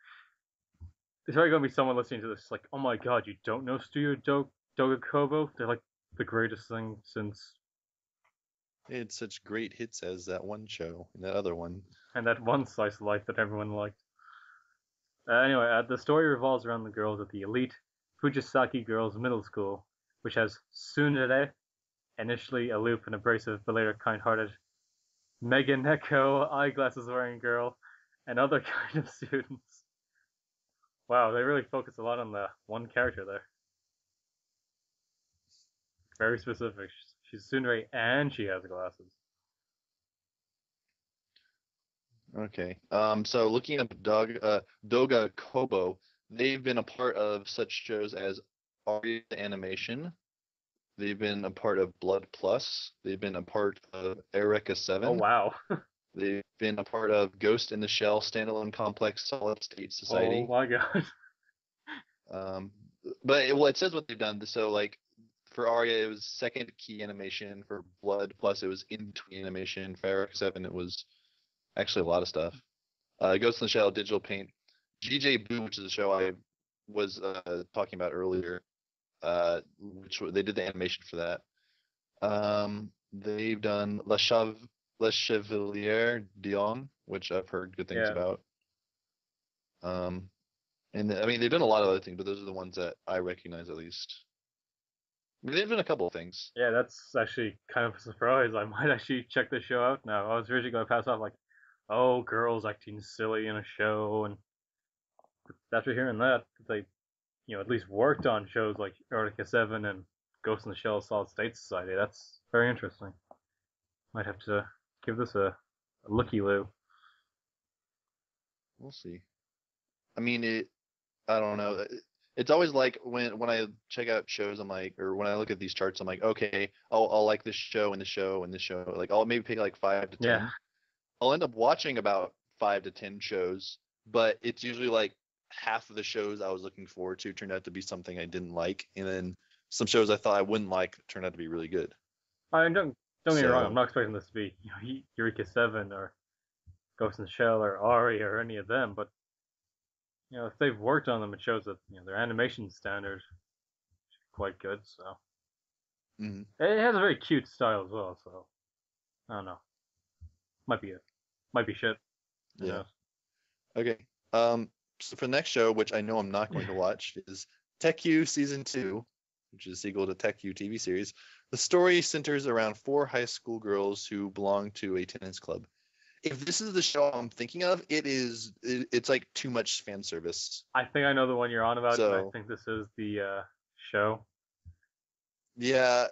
There's probably gonna be someone listening to this like, oh my god, you don't know Studio Dogakobo? They're like the greatest thing since. They had such great hits as that one show and that other one. And that one slice of life that everyone liked. Anyway, the story revolves around the girls at the elite Fujisaki Girls Middle School, which has Tsundere, initially aloof and abrasive, but later kind-hearted, Meganeko, eyeglasses-wearing girl, and other kind of students. Wow, they really focus a lot on the one character there. Very specific. She's Tsundere and she has glasses. Okay. So looking up Doga Kobo, they've been a part of such shows as Aria Animation. They've been a part of Blood Plus. They've been a part of Eureka 7. Oh, wow. They've been a part of Ghost in the Shell Standalone Complex Solid State Society. Oh my god. But it says what they've done. So like for Aria, it was second key animation. For Blood Plus, it was in between animation. For Eureka 7, it was actually a lot of stuff. Ghost in the Shell, Digital Paint, GJ Boo, which is a show I was talking about earlier. Which they did the animation for that. They've done Le Chevalier d'Ion, which I've heard good things about. And I mean they've done a lot of other things, but those are the ones that I recognize at least. I mean, they've done a couple of things. Yeah, that's actually kind of a surprise. I might actually check this show out now. I was originally going to pass off like, oh, girls acting silly in a show, and after hearing that, they, at least worked on shows like Eureka 7 and Ghost in the Shell Solid State Society. That's very interesting. Might have to give this a looky-loo. We'll see. I mean, I don't know. It's always like when I check out shows, I'm like, or when I look at these charts, I'm like, okay, I'll like this show and this show and this show. Like I'll maybe pick like 5 to 10. Yeah. I'll end up watching about 5 to 10 shows, but it's usually like half of the shows I was looking forward to turned out to be something I didn't like, and then some shows I thought I wouldn't like turned out to be really good. I don't get me wrong. I'm not expecting this to be Eureka 7 or Ghost in the Shell or Ari or any of them, but if they've worked on them, it shows that their animation standard is quite good. So It has a very cute style as well. So I don't know. Might be shit. Yeah. Okay. So for the next show, which I know I'm not going to watch, is Tekkyu Season 2, which is a sequel to Tekkyu TV series. The story centers around 4 high school girls who belong to a tennis club. If this is the show I'm thinking of, it's like too much fan service. I think I know the one you're on about. I think this is the show. Yeah.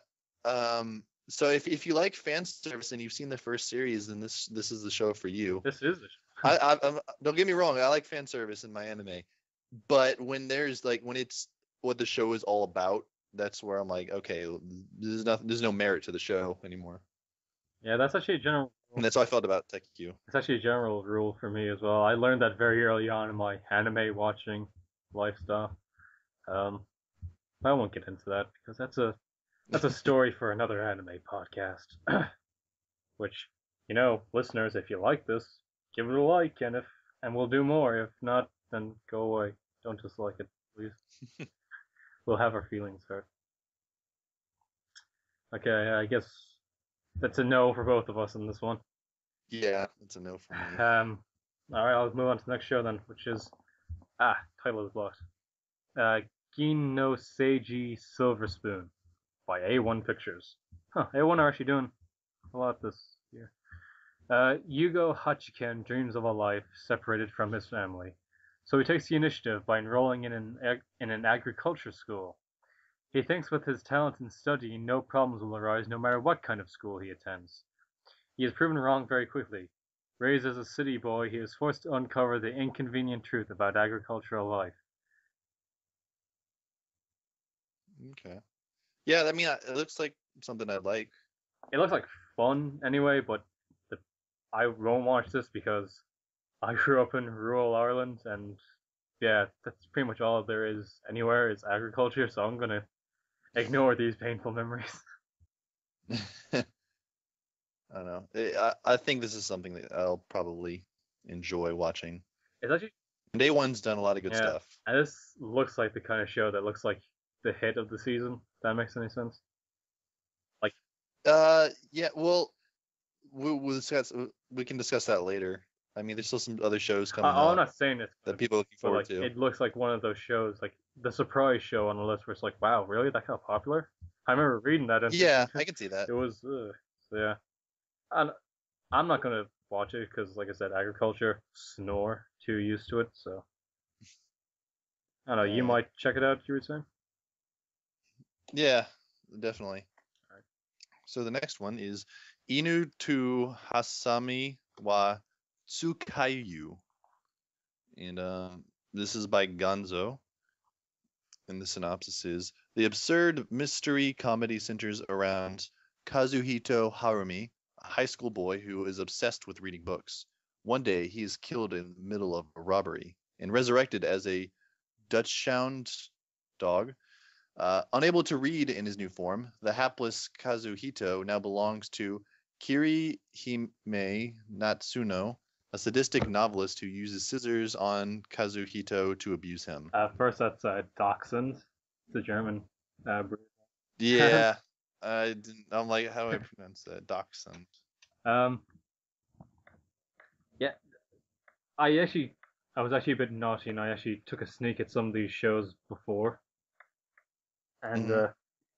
So if you like fan service and you've seen the first series, then this is the show for you. This is the show. I don't get me wrong, I like fan service in my anime, but when it's what the show is all about, that's where I'm like, okay, there's no merit to the show anymore. Yeah, that's actually a general rule. And that's how I felt about Tekkyu. It's actually a general rule for me as well. I learned that very early on in my anime watching lifestyle. I won't get into that because that's a story for another anime podcast. Which, listeners, if you like this, give it a like, and we'll do more. If not, then go away. Don't dislike it, please. We'll have our feelings hurt. Okay, I guess that's a no for both of us in this one. Yeah, that's a no for me. Alright, I'll move on to the next show then, which is title is blocked. Gin no Seiji Silver Spoon by A1 Pictures. A1 are actually doing a lot this year. Yugo Hachiken dreams of a life separated from his family, so he takes the initiative by enrolling in an agriculture school. He thinks with his talent in studying, no problems will arise no matter what kind of school he attends. He is proven wrong very quickly. Raised as a city boy, he is forced to uncover the inconvenient truth about agricultural life. Okay. Yeah, I mean, it looks like something I'd like. It looks like fun anyway, but I won't watch this because I grew up in rural Ireland, and yeah, that's pretty much all there is anywhere is agriculture, so I'm gonna ignore these painful memories. I don't know. I think this is something that I'll probably enjoy watching. It's actually Day One's done a lot of good Yeah. stuff. And this looks like the kind of show that looks like the hit of the season. If that makes any sense. Yeah. Well, we can discuss that later. I mean, there's still some other shows coming I'm up not saying this, that people are looking but forward like to. it looks like one of those shows, like the surprise show on the list, where it's like, wow, really, that got popular? I remember reading that. And Yeah, I can see that. it was, so yeah. And I'm not gonna watch it because, like I said, agriculture, snore, too used to it. So I don't know. You Alright. might check it out. You were saying? Yeah, definitely. Alright. So the next one is Inu to Hasami wa Tsukayu. And this is by Gonzo. And the synopsis is the absurd mystery comedy centers around Kazuhito Harumi, a high school boy who is obsessed with reading books. One day he is killed in the middle of a robbery and resurrected as a Dachshund dog. Unable to read in his new form, the hapless Kazuhito now belongs to Kirihime Natsuno, a sadistic novelist who uses scissors on Kazuhito to abuse him. First, that's Dachshund. It's a German breed. Yeah, I'm like, how do I pronounce that? Dachshund. Yeah, I was actually a bit naughty, and I actually took a sneak at some of these shows before. And I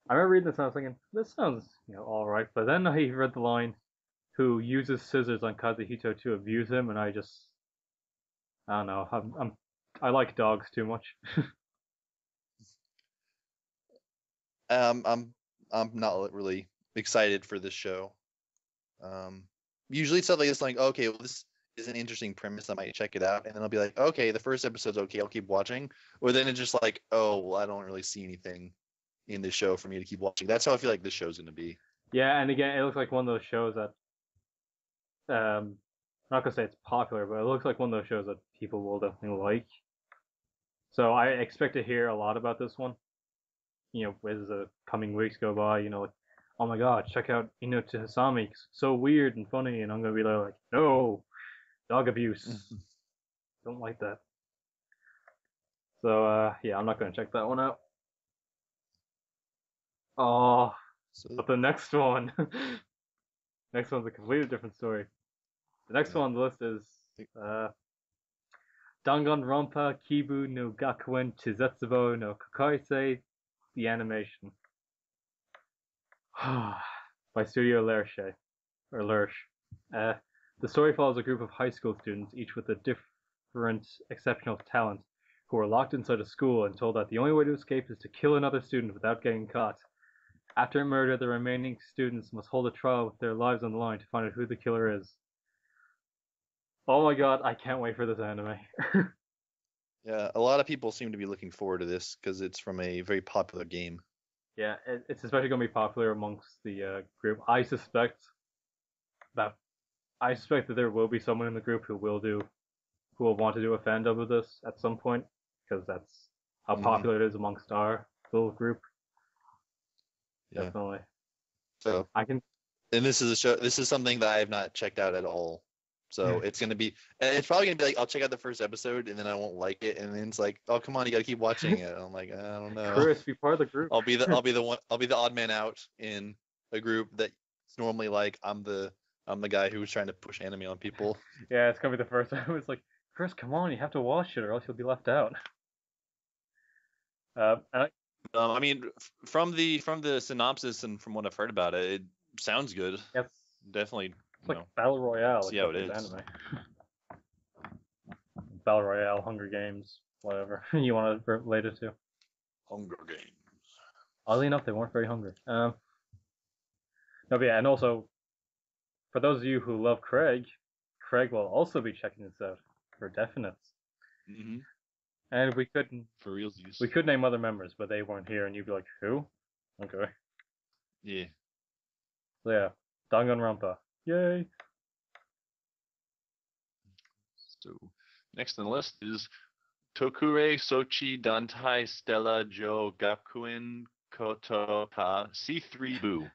remember reading this, and I was thinking, this sounds, all right. But then I read the line, "Who uses scissors on Kazuhito to abuse him," and I don't know. I like dogs too much. I'm not really excited for this show. Usually stuff like this, like, okay, well, this is an interesting premise, I might check it out, and then I'll be like, okay, the first episode's okay, I'll keep watching. Or then it's just like, oh, well, I don't really see anything in this show for me to keep watching. That's how I feel like this show's gonna be. Yeah, and again, it looks like one of those shows that I'm not gonna say it's popular, but it looks like one of those shows that people will definitely like. So I expect to hear a lot about this one. As the coming weeks go by, like, oh my god, check out to Hasami, it's so weird and funny, and I'm gonna be like, no, dog abuse, don't like that. So yeah, I'm not gonna check that one out. Oh, but the next one, next one's a completely different story. The next one on the list is Danganronpa Kibu no Gakuen Chizetsubo no Kokaise, the animation. By Studio Lerche. The story follows a group of high school students, each with a different exceptional talent, who are locked inside a school and told that the only way to escape is to kill another student without getting caught. After a murder, the remaining students must hold a trial with their lives on the line to find out who the killer is. Oh my god, I can't wait for this anime. Yeah, a lot of people seem to be looking forward to this because it's from a very popular game. Yeah, it's especially going to be popular amongst the group. I suspect that there will be someone in the group who will want to do a fan dub of this at some point, because that's how popular it is amongst our little group. Yeah. Definitely. So and this is a show. This is something that I have not checked out at all. So it's probably gonna be like, I'll check out the first episode and then I won't like it, and then it's like, oh come on, you gotta keep watching it. I'm like, I don't know. Chris, be part of the group. I'll be the odd man out in a group that's normally like I'm the guy who was trying to push anime on people. Yeah, it's gonna be the first time. It's like, Chris, come on, you have to watch it or else you'll be left out. I mean, from the synopsis and from what I've heard about it, it sounds good. Yes, definitely. It's like Battle Royale. See how it is. Anime. Battle Royale, Hunger Games, whatever you want to relate it to. Hunger Games. Oddly enough, they weren't very hungry. No, but yeah, and also, for those of you who love Craig will also be checking this out for definite. Mm-hmm. And we couldn't for realsies. We could name other members, but they weren't here, and you'd be like, who? Okay. Yeah. So yeah, Danganronpa. Yay! So next on the list is Tokure Sochi Dantai Stella Jo Gakuen Koto Ta C3 Boo.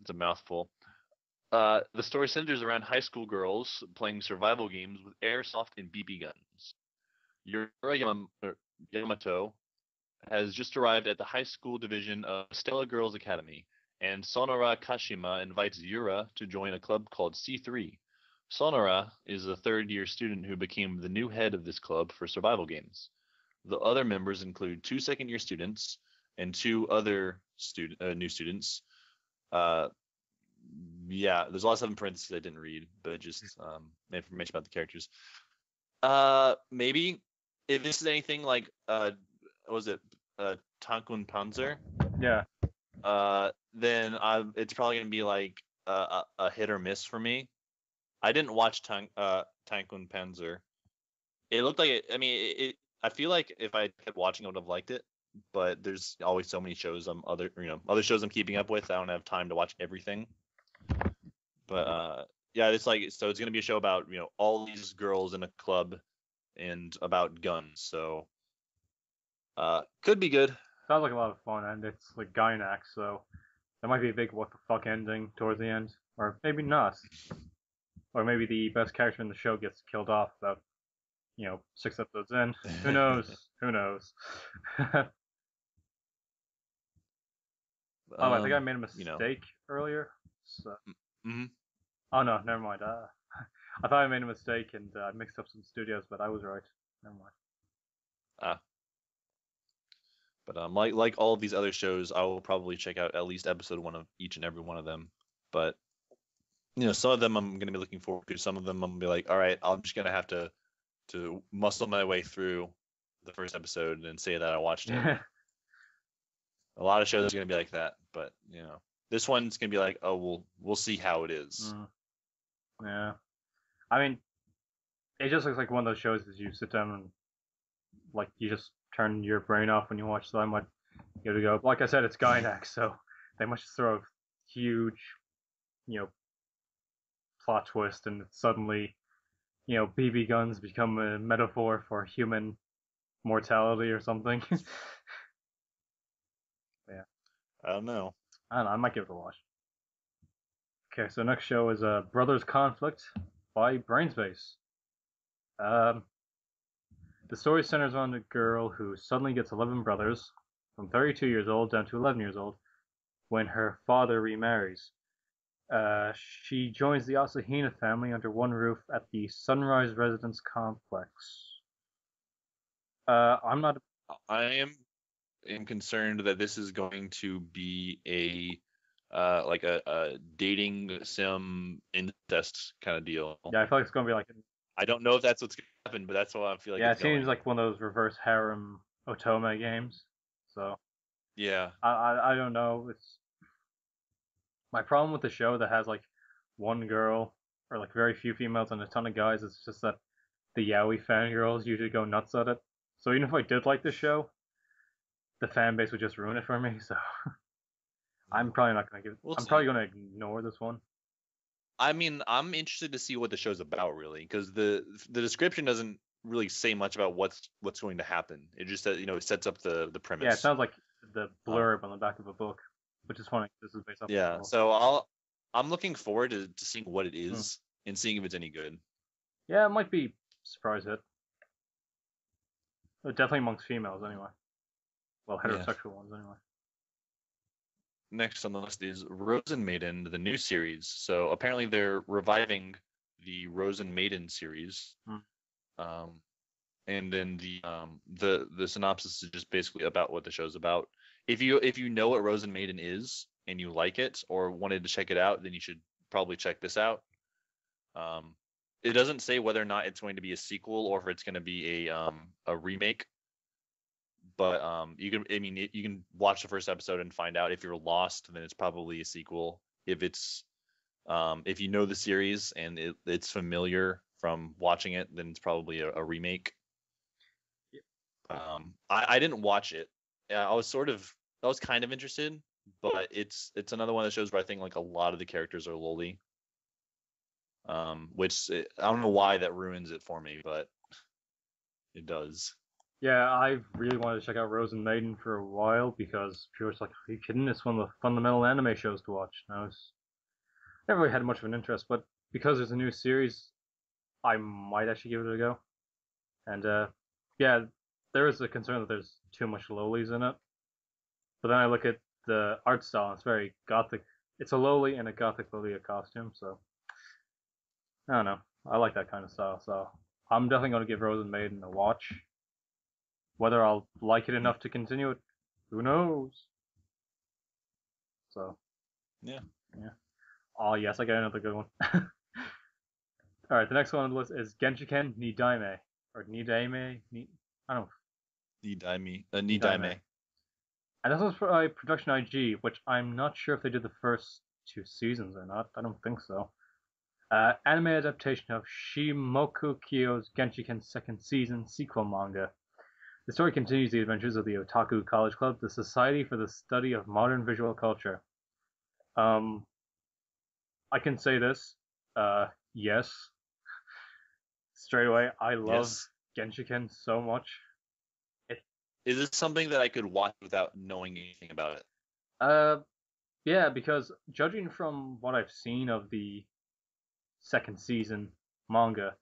It's a mouthful. The story centers around high school girls playing survival games with airsoft and BB guns. Yamato has just arrived at the high school division of Stella Girls Academy, and Sonora Kashima invites Yura to join a club called C3. Sonora is a third-year student who became the new head of this club for survival games. The other members include two second-year students and two other new students. Yeah, there's a lot of stuff in parentheses I didn't read, but just information about the characters. Maybe if this is anything like what was it Tankun Panzer? Yeah. Then it's probably gonna be like a hit or miss for me. I didn't watch Tankun Panzer. It looked like it. I mean, I feel like if I kept watching, I would have liked it. But there's always so many shows other shows I'm keeping up with. I don't have time to watch everything. But yeah, it's gonna be a show about all these girls in a club and about guns. So could be good. Sounds like a lot of fun, and it's like Gynax, so there might be a big what the fuck ending towards the end, or maybe not, or maybe the best character in the show gets killed off about 6 episodes in. Who knows? Who knows? Oh, I think I made a mistake earlier. So... Oh no, never mind. I thought I made a mistake and I mixed up some studios, but I was right. Never mind. But like all of these other shows, I will probably check out at least episode 1 of each and every one of them. But some of them I'm gonna be looking forward to. Some of them I'm gonna be like, all right, I'm just gonna have to muscle my way through the first episode and say that I watched it. A lot of shows are gonna be like that, but this one's gonna be like, oh, we'll see how it is. Yeah, I mean, it just looks like one of those shows that you sit down and like you just turn your brain off when you watch them. Like, give it a go. Like I said, it's Gynax, so they must throw a huge, plot twist, and suddenly, BB guns become a metaphor for human mortality or something. Yeah. I don't know. I might give it a watch. Okay, so next show is Brothers Conflict by Brainspace. The story centers on a girl who suddenly gets 11 brothers, from 32 years old down to 11 years old, when her father remarries. She joins the Asahina family under one roof at the Sunrise Residence Complex. I am concerned that this is going to be a dating sim incest kind of deal. Yeah, I feel like it's going to be like... I don't know if that's what's going to happen, but that's what I feel like. Yeah, it seems like one of those reverse harem otome games. So yeah, I don't know. It's my problem with the show that has like one girl or like very few females and a ton of guys. It's just that the yaoi fangirls usually go nuts at it. So even if I did like the show, the fan base would just ruin it for me. So I'm probably not going to give. I'm probably going to ignore this one. I mean, I'm interested to see what the show's about, really, because the description doesn't really say much about what's going to happen. It just says, it sets up the premise. Yeah, it sounds like the blurb on the back of a book, which is funny. This is based off. Yeah, so I'm looking forward to seeing what it is and seeing if it's any good. Yeah, it might be surprise hit. Definitely amongst females, anyway. Well, heterosexual ones, anyway. Next on the list is Rozen Maiden, the new series. So apparently they're reviving the Rozen Maiden series. And then the synopsis is just basically about what the show's about. If you know what Rozen Maiden is and you like it or wanted to check it out, then you should probably check this out. It doesn't say whether or not it's going to be a sequel or if it's going to be a remake. But you can watch the first episode and find out. If you're lost, then it's probably a sequel. If you know the series and it's familiar from watching it, then it's probably a remake. I didn't watch it. I was kind of interested, but it's another one of the shows where I think like a lot of the characters are lowly. Which I don't know why that ruins it for me, but it does. Yeah, I really wanted to check out Rozen Maiden for a while because people were like, are you kidding? It's one of the fundamental anime shows to watch. And I never really had much of an interest, but because there's a new series, I might actually give it a go. And yeah, there is a concern that there's too much lolis in it. But then I look at the art style, and it's very gothic. It's a loli in a gothic Lolia costume, so I don't know. I like that kind of style, so I'm definitely going to give Rozen Maiden a watch. Whether I'll like it enough to continue it, who knows? So, Yeah. Oh, yes, I got another good one. Alright, the next one on the list is Genshiken Nidaime. Or Nidaime? I don't know. Nidaime. And this was by Production IG, which I'm not sure if they did the first 2 seasons or not. I don't think so. Anime adaptation of Shimoku Kyo's Genshiken second season sequel manga. The story continues the adventures of the Otaku College Club, the Society for the Study of Modern Visual Culture. I can say this. Yes. Straight away, I love Genshiken so much. Is this something that I could watch without knowing anything about it? Yeah, because judging from what I've seen of the second season manga,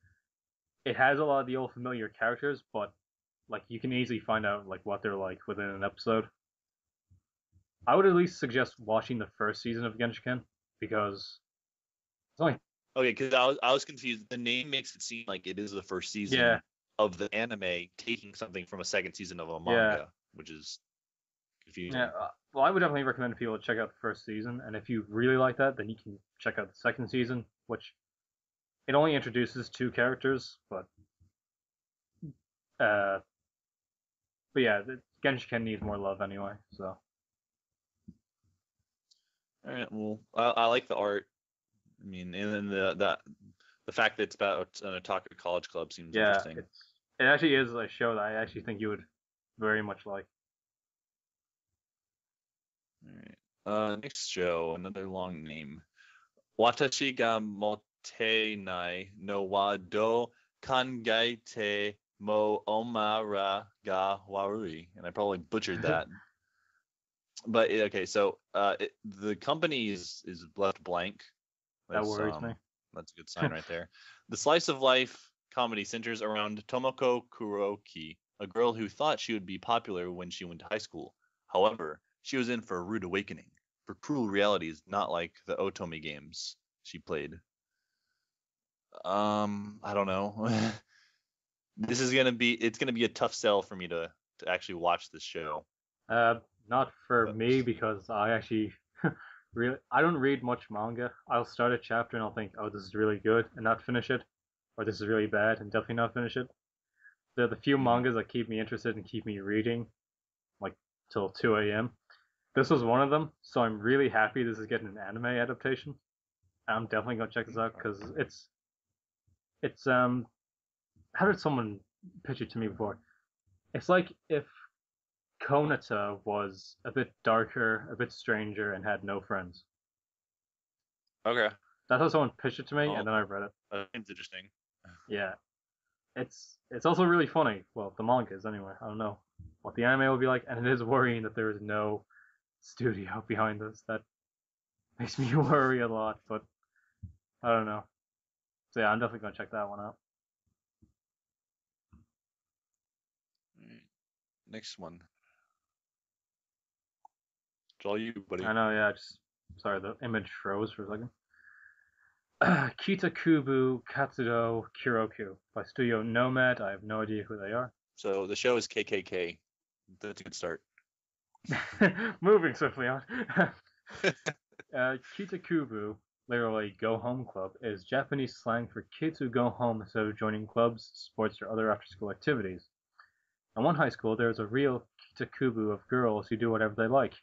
it has a lot of the old familiar characters, but like you can easily find out like what they're like within an episode. I would at least suggest watching the first season of Genshiken because it's only Okay, because I was confused. The name makes it seem like it is the first season Yeah. of the anime taking something from a second season of a manga, which is confusing. yeah. Well, I would definitely recommend people to check out the first season, and if you really like that, then you can check out the second season, which it only introduces 2 characters, but yeah, Genshiken needs more love anyway. So All right, well, I like the art. I mean, and then the fact that it's about an otaku college club seems yeah, interesting. it actually is a show that I actually think you would very much like. All right. Next show, another long name. Watashi ga motenai no wa do kangaite mo omara ga warui. And I probably butchered that. But okay, so the company is left blank. That worries me. That's a good sign right there. The slice of life comedy centers around Tomoko Kuroki, a girl who thought she would be popular when she went to high school. However, she was in for a rude awakening, for cruel realities not like the Otome games she played. I don't know. It's gonna be a tough sell for me to actually watch this show. Not for me because I actually I don't read much manga. I'll start a chapter and I'll think, oh, this is really good, and not finish it, or this is really bad and definitely not finish it. They're the few mangas that keep me interested and keep me reading, like till 2 a.m. This was one of them, so I'm really happy this is getting an anime adaptation. I'm definitely gonna check this out because it's how did someone pitch it to me before? It's like if Konata was a bit darker, a bit stranger, and had no friends. Okay. That's how someone pitched it to me, and then I read it. That seems interesting. Yeah, it's also really funny. Well, the manga is anyway. I don't know what the anime will be like, and it is worrying that there is no studio behind this. That makes me worry a lot, but I don't know. So yeah, I'm definitely gonna check that one out. Next one. It's all you, buddy. I know, yeah. Sorry, the image froze for a second. Kitakubu Katsudo Kuroku by Studio Nomad. I have no idea who they are. So the show is KKK. That's a good start. Moving swiftly on. Kitakubu, literally Go Home Club, is Japanese slang for kids who go home instead of joining clubs, sports, or other after-school activities. In one high school, there is a real Kitakubu of girls who do whatever they like.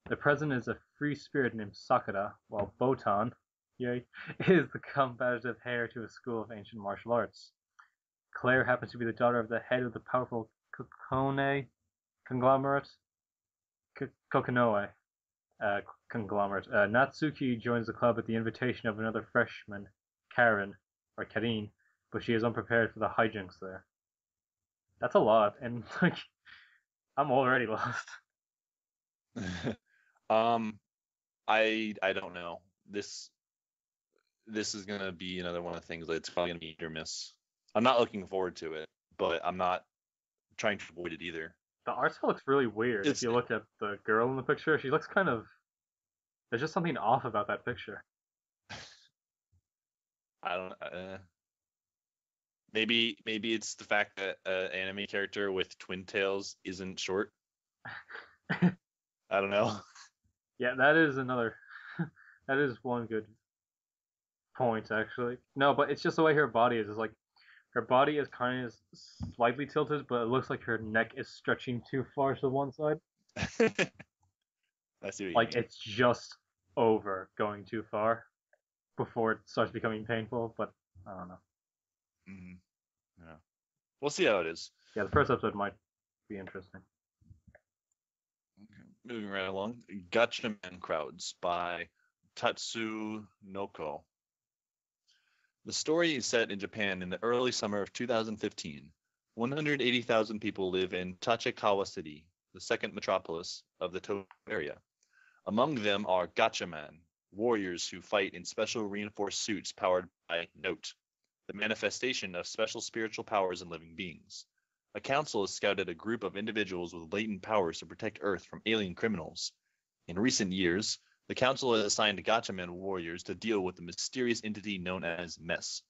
The president is a free spirit named Sakura, while Botan, yay, is the combative heir to a school of ancient martial arts. Claire happens to be the daughter of the head of the powerful Kokone conglomerate. Kokonoe conglomerate. Natsuki joins the club at the invitation of another freshman, Karen, or Karin, but she is unprepared for the hijinks there. That's a lot, and like, I'm already lost. I don't know. This is gonna be another one of the things that it's probably gonna be hit or miss. I'm not looking forward to it, but I'm not trying to avoid it either. The art style looks really weird. It's- If you look at the girl in the picture, she looks kind of. There's just something off about that picture. I don't. Maybe it's the fact that an anime character with twin tails isn't short. I don't know. Yeah, that is another. That is one good point, actually. No, but it's just the way her body is. It's like her body is kind of slightly tilted, but it looks like her neck is stretching too far to one side. I see what you Like mean. it's just over going too far before it starts becoming painful. But I don't know. Mhm. Yeah. We'll see how it is. Yeah, the first episode might be interesting. Moving right along, Gatchaman Crowds by Tatsunoko. The story is set in Japan in the early summer of 2015. 180,000 people live in Tachikawa City, the second metropolis of the Tokyo area. Among them are Gatchaman, warriors who fight in special reinforced suits powered by Note, the manifestation of special spiritual powers in living beings. A council has scouted a group of individuals with latent powers to protect Earth from alien criminals. In recent years, the council has assigned Gatchaman warriors to deal with the mysterious entity known as Mess.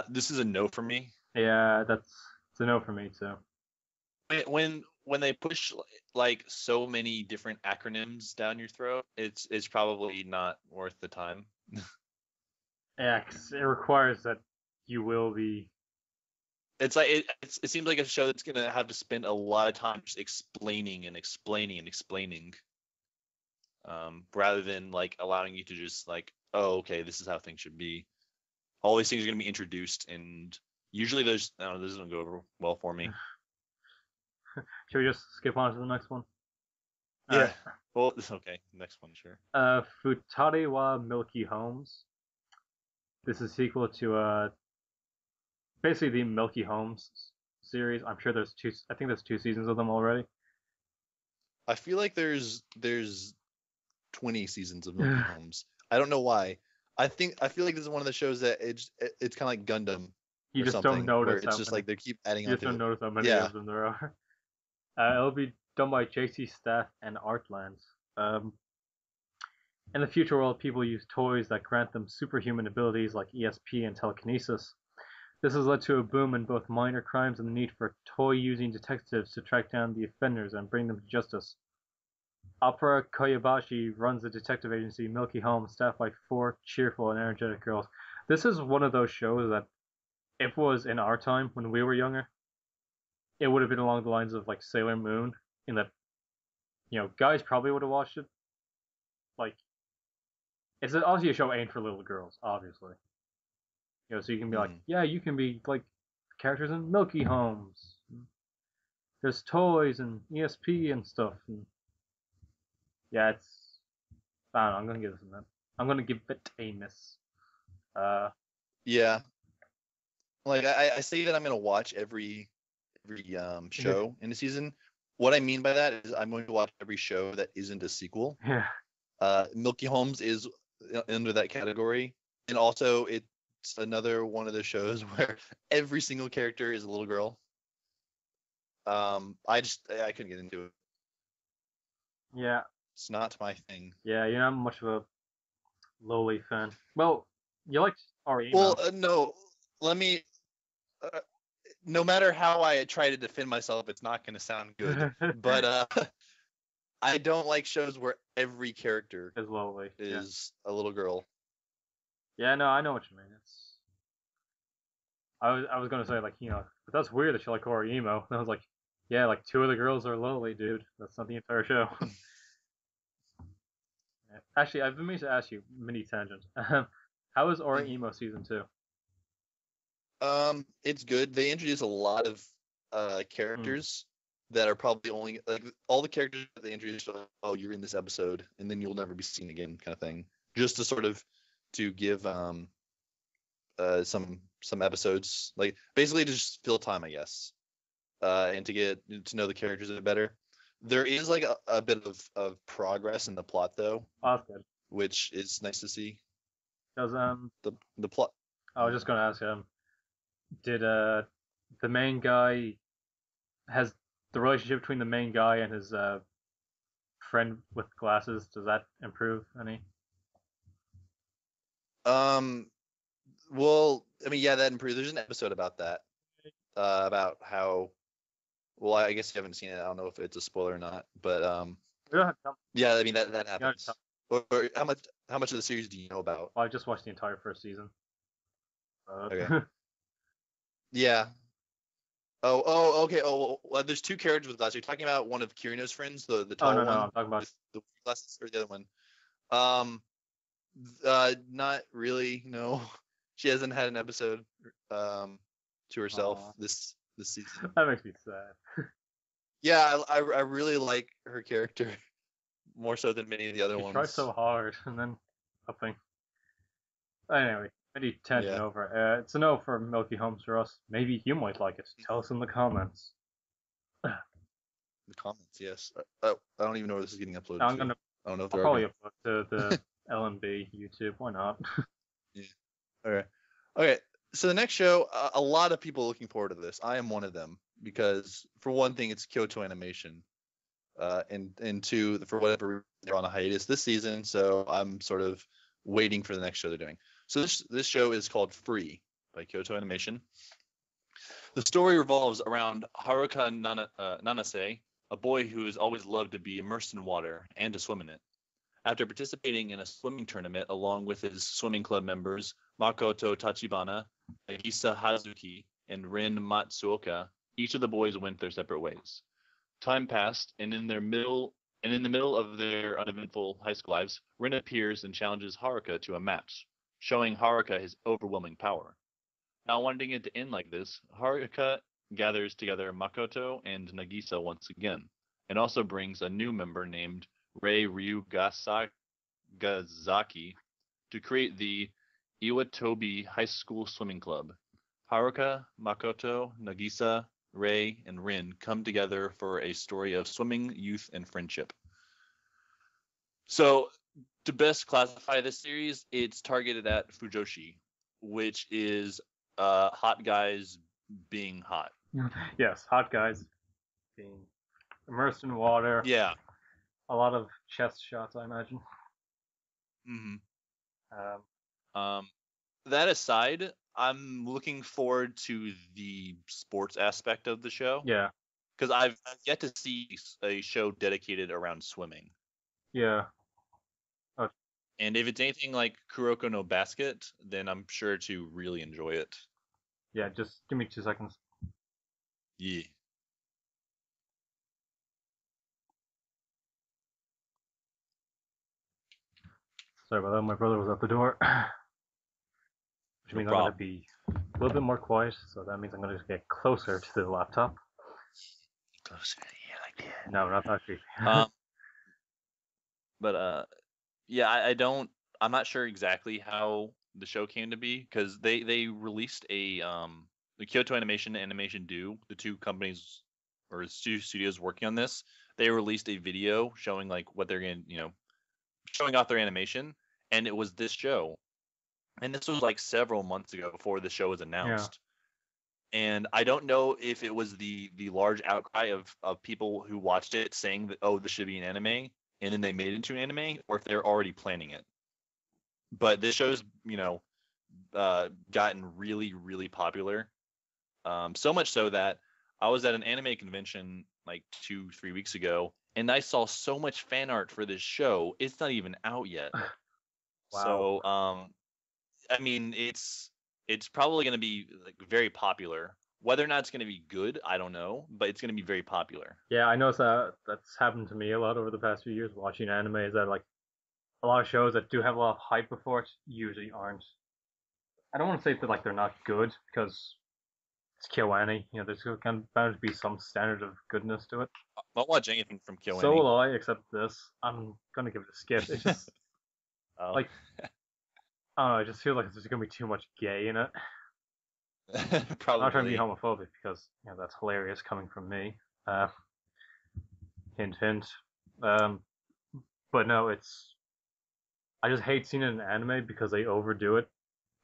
This is a no for me. Yeah, it's a no for me too. When they push like so many different acronyms down your throat, it's probably not worth the time. Yeah, 'cause it requires that you will be. It's like it seems like a show that's gonna have to spend a lot of time just explaining and explaining and explaining, rather than like allowing you to just like, oh, okay, this is how things should be. All these things are gonna be introduced, and usually those don't go over well for me. Should we just skip on to the next one? Yeah. Well, okay. Next one, sure. Futari wa Milky Homes. This is a sequel to basically the Milky Homes series. I'm sure there's two. I think there's 2 seasons of them already. I feel like there's 20 seasons of Milky Homes. I don't know why. I feel like this is one of the shows that it's kind of like Gundam. You or just something, don't notice. where it's just like they keep adding You on just to don't it. notice how many Yeah. of them there are. It'll be done by JC Staff and Artlands. In the future world, people use toys that grant them superhuman abilities like ESP and telekinesis. This has led to a boom in both minor crimes and the need for toy-using detectives to track down the offenders and bring them to justice. Opera Koyabashi runs the detective agency Milky Home, staffed by 4 cheerful and energetic girls. This is one of those shows that, if it was in our time when we were younger, it would have been along the lines of like Sailor Moon, in that, guys probably would have watched it. Like, it's obviously a show aimed for little girls, obviously. So you can be like, yeah, you can be like characters in Milky Homes. There's toys and ESP and stuff. And yeah, I don't know. I'm gonna give this a miss. I'm gonna give it a miss. Yeah. Like I say that I'm gonna watch every show in the season. What I mean by that is I'm going to watch every show that isn't a sequel. Yeah. Milky Homes is under that category, and also it's another one of the shows where every single character is a little girl. I couldn't get into it. Yeah. It's not my thing. Yeah, you're not much of a lowly fan. Well, you liked Oreimo. Well, no. Let me. No matter how I try to defend myself, it's not going to sound good. But I don't like shows where every character is lowly. Is a little girl. Yeah, no, I know what you mean. I was gonna say like, but that's weird that you like Oreimo. And I was like, yeah, like 2 of the girls are lowly, dude. That's not the entire show. Actually, I've been meaning to ask you, mini tangent. How is Oreimo Season 2? It's good. They introduce a lot of characters that are probably only like all the characters that they introduce. Oh, you're in this episode, and then you'll never be seen again, kind of thing. Just to sort of to give some episodes, like basically to just fill time, I guess, and to get to know the characters a bit better. There is like a bit of progress in the plot though, that's good. Which is nice to see. Does the plot? I was just gonna ask did the main guy has the relationship between the main guy and his friend with glasses. Does that improve any? Well, I mean, yeah, that improves. There's an episode about that, about how. Well, I guess you haven't seen it. I don't know if it's a spoiler or not, but We don't have to. yeah, I mean that You don't happens. have to. Or how much of the series do you know about? Well, I just watched the entire first season. Okay. Yeah. Oh, okay. Well, there's two characters with glasses. You're talking about one of Kirino's friends, the Oh tall no, one I'm talking about. with the glasses, or the other one? Not really. No, she hasn't had an episode to herself Aw. this season. That makes me sad. Yeah, I really like her character more so than many of the other She ones. tried so hard and then nothing. Anyway, maybe tangent Yeah. over. It's a no for Milky Homes for us. Maybe you might like it. Tell us in the comments. The comments, yes. I don't even know where this is getting uploaded I'm to. gonna I don't know if I'll they're probably upload to the LNB YouTube. Why not? Okay. So the next show, a lot of people are looking forward to this. I am one of them because, for one thing, it's Kyoto Animation, and two, for whatever reason, they're on a hiatus this season. So I'm sort of waiting for the next show they're doing. So this show is called Free by Kyoto Animation. The story revolves around Haruka Nanase, a boy who has always loved to be immersed in water and to swim in it. After participating in a swimming tournament along with his swimming club members Makoto Tachibana, Nagisa Hazuki, and Rin Matsuoka, each of the boys went their separate ways. Time passed, and in the middle of their uneventful high school lives, Rin appears and challenges Haruka to a match, showing Haruka his overwhelming power. Not wanting it to end like this, Haruka gathers together Makoto and Nagisa once again, and also brings a new member named Rei Ryugasaki to create the Iwatobi High School Swimming Club. Haruka, Makoto, Nagisa, Rei, and Rin come together for a story of swimming, youth, and friendship. So, to best classify this series, it's targeted at Fujoshi, which is hot guys being hot. Yes, hot guys being immersed in water. Yeah. A lot of chest shots, I imagine. Mm-hmm. That aside, I'm looking forward to the sports aspect of the show. Yeah. Because I've yet to see a show dedicated around swimming. Yeah. Oh. And if it's anything like Kuroko no Basket, then I'm sure to really enjoy it. Yeah, just give me 2 seconds. Yeah. Sorry about that, my brother was at the door. Which means I'm going to be a little bit more quiet, so that means I'm going to just get closer to the laptop. Closer to you like that. No, not actually. Yeah, I'm not sure exactly how the show came to be, because they released the Kyoto Animation and Animation Do, the two companies or two studios working on this, they released a video showing like what they're going to, showing off their animation, and it was this show. And this was like several months ago before the show was announced. Yeah. And I don't know if it was the large outcry of people who watched it saying that, oh, this should be an anime, and then they made it into an anime, or if they're already planning it. But this show's, gotten really, really popular. So much so that I was at an anime convention like 2-3 weeks ago, and I saw so much fan art for this show. It's not even out yet. Wow. So, I mean, it's probably going to be like very popular. Whether or not it's going to be good, I don't know, but it's going to be very popular. Yeah, I noticed that's happened to me a lot over the past few years watching anime. Is that like a lot of shows that do have a lot of hype before it usually aren't. I don't want to say that like they're not good, because it's KyoAni. There's kind of bound to be some standard of goodness to it. I'll watch anything from KyoAni. So will I, except this. I'm gonna give it a skip. It's just like, I don't know. I just feel like there's gonna be too much gay in it. Probably. I'm not trying to be homophobic, because that's hilarious coming from me. Hint, hint. But no, I just hate seeing it in anime because they overdo it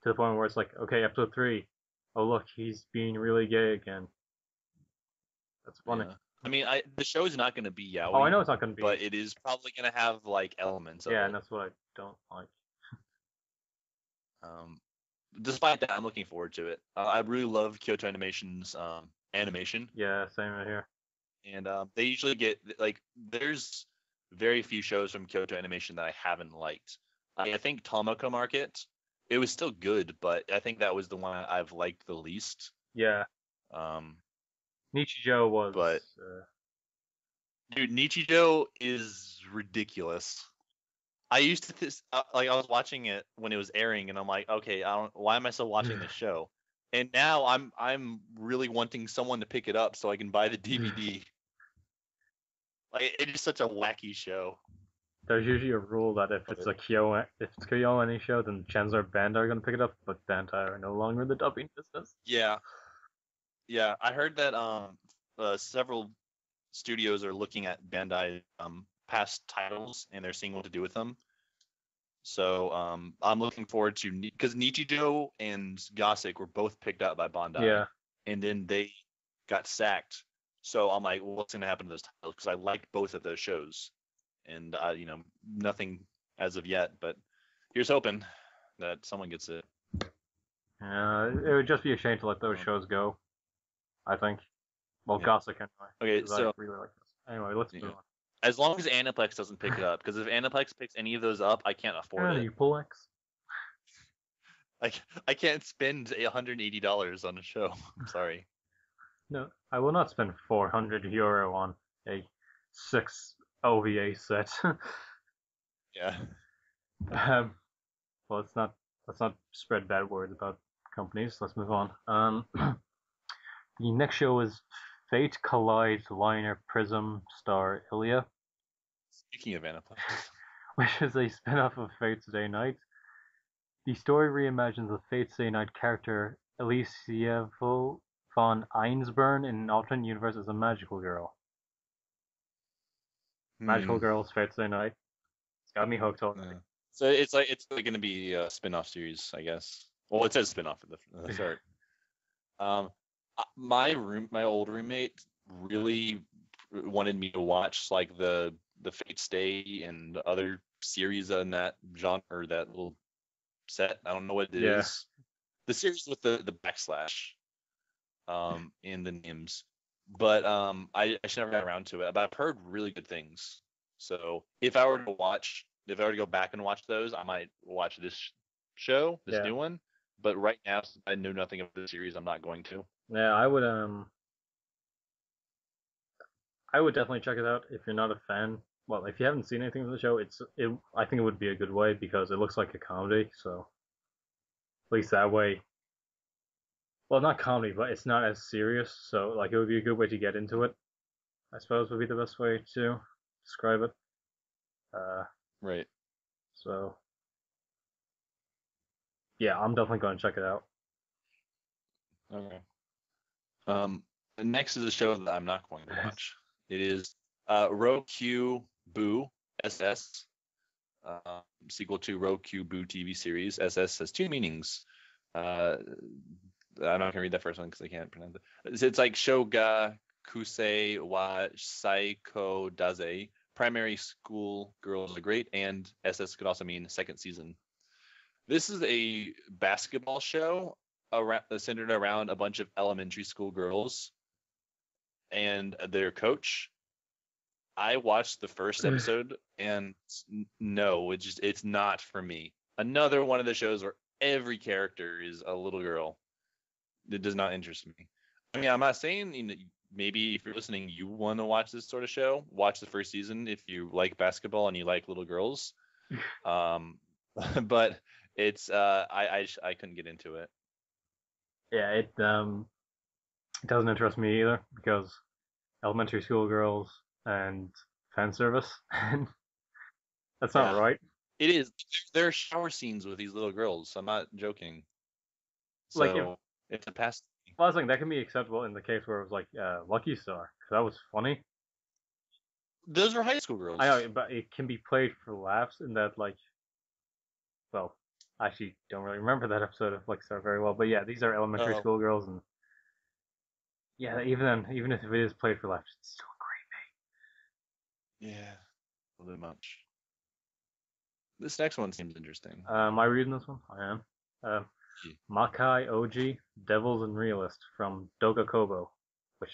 to the point where it's like, okay, episode 3, oh look, he's being really gay again. That's funny. Yeah. I mean, the show's not going to be yaoi. Oh, I know it's not going to be. But it is probably going to have like elements of yeah, it. and that's what I don't like. Despite that, I'm looking forward to it. I really love Kyoto Animation's animation. Yeah, same right here. And they usually get like there's very few shows from Kyoto Animation that I haven't liked. I think Tomoko Market, it was still good, but I think that was the one I've liked the least. Yeah. Nichijou was. But dude, Nichijou is ridiculous. I used to like I was watching it when it was airing, and I'm like, okay, why am I still watching this show? And now I'm really wanting someone to pick it up so I can buy the DVD. Like it is such a wacky show. There's usually a rule that if it's a Kyoto show, then chances are Bandai are gonna pick it up, but Bandai are no longer in the dubbing business. Yeah, I heard that several studios are looking at Bandai past titles and they're seeing what to do with them. So I'm looking forward to because Nichijou and Gossip were both picked up by Bandai. Yeah. And then they got sacked. So I'm like, what's going to happen to those titles? Because I liked both of those shows, and nothing as of yet. But here's hoping that someone gets it. It would just be a shame to let those shows go. I think. Well, yeah. Gossip anyway. Okay, so I really like this. Anyway, let's move on. As long as Aniplex doesn't pick it up, because if Aniplex picks any of those up, I can't afford it. You Pulex. I can't spend $180 on a show. I'm sorry. No, I will not spend €400 on a 6 OVA set. Yeah. Well, let's not spread bad words about companies. Let's move on. The next show is Fate Collides Liner Prism star Ilya. Speaking of Aniplex. Which is a spin-off of Fate's Day Night. The story reimagines the Fate's Day Night character Elisievo von Einsburn in an alternate universe as a magical girl. Magical Girls, Fate's Day Night. It's got me hooked already. So it's going to be a spin-off series, I guess. Well, it says spin-off at the start. My old roommate really wanted me to watch like the Fate's Day and other series in that genre or that little set. I don't know what it is. The series with the backslash in the names. But I should never got around to it. But I've heard really good things. So if I were to go back and watch those, I might watch this show, this new one. But right now, since I know nothing of the series, I'm not going to. Yeah, I would definitely check it out if you're not a fan. Well, if you haven't seen anything from the show, I think it would be a good way because it looks like a comedy. So at least that way. Well, not comedy, but it's not as serious. So like it would be a good way to get into it. I suppose would be the best way to describe it. Right. So yeah, I'm definitely going to check it out. Okay. Next is a show that I'm not going to watch. It is Roku Boo SS, sequel to Roku Boo TV series. SS has two meanings. I'm not going to read that first one because I can't pronounce it. It's like Shoga Kusei wa Saiko Daze. Primary school girls are great, and SS could also mean second season. This is a basketball show centered around a bunch of elementary school girls and their coach. I watched the first episode, and no, it's not for me. Another one of the shows where every character is a little girl. It does not interest me. I mean, I'm not saying maybe if you're listening, you want to watch this sort of show. Watch the first season if you like basketball and you like little girls. But it's I couldn't get into it. Yeah, it doesn't interest me either because elementary school girls and fan service. That's not right. It is. There are shower scenes with these little girls. I'm not joking. So like it's a past. Well, I was like, that can be acceptable in the case where it was like Lucky Star, because that was funny. Those are high school girls. I know, but it can be played for laughs in that, like, well, I actually don't really remember that episode of Flickstar very well, but yeah, these are elementary Oh. school girls, and yeah, even then, even if it is played for laughs, it's still Yeah, a little bit much. This next one seems interesting. great. Am I reading this one? I am. Yeah. Makai Oji, Devils and Realist from Doga Kobo, which,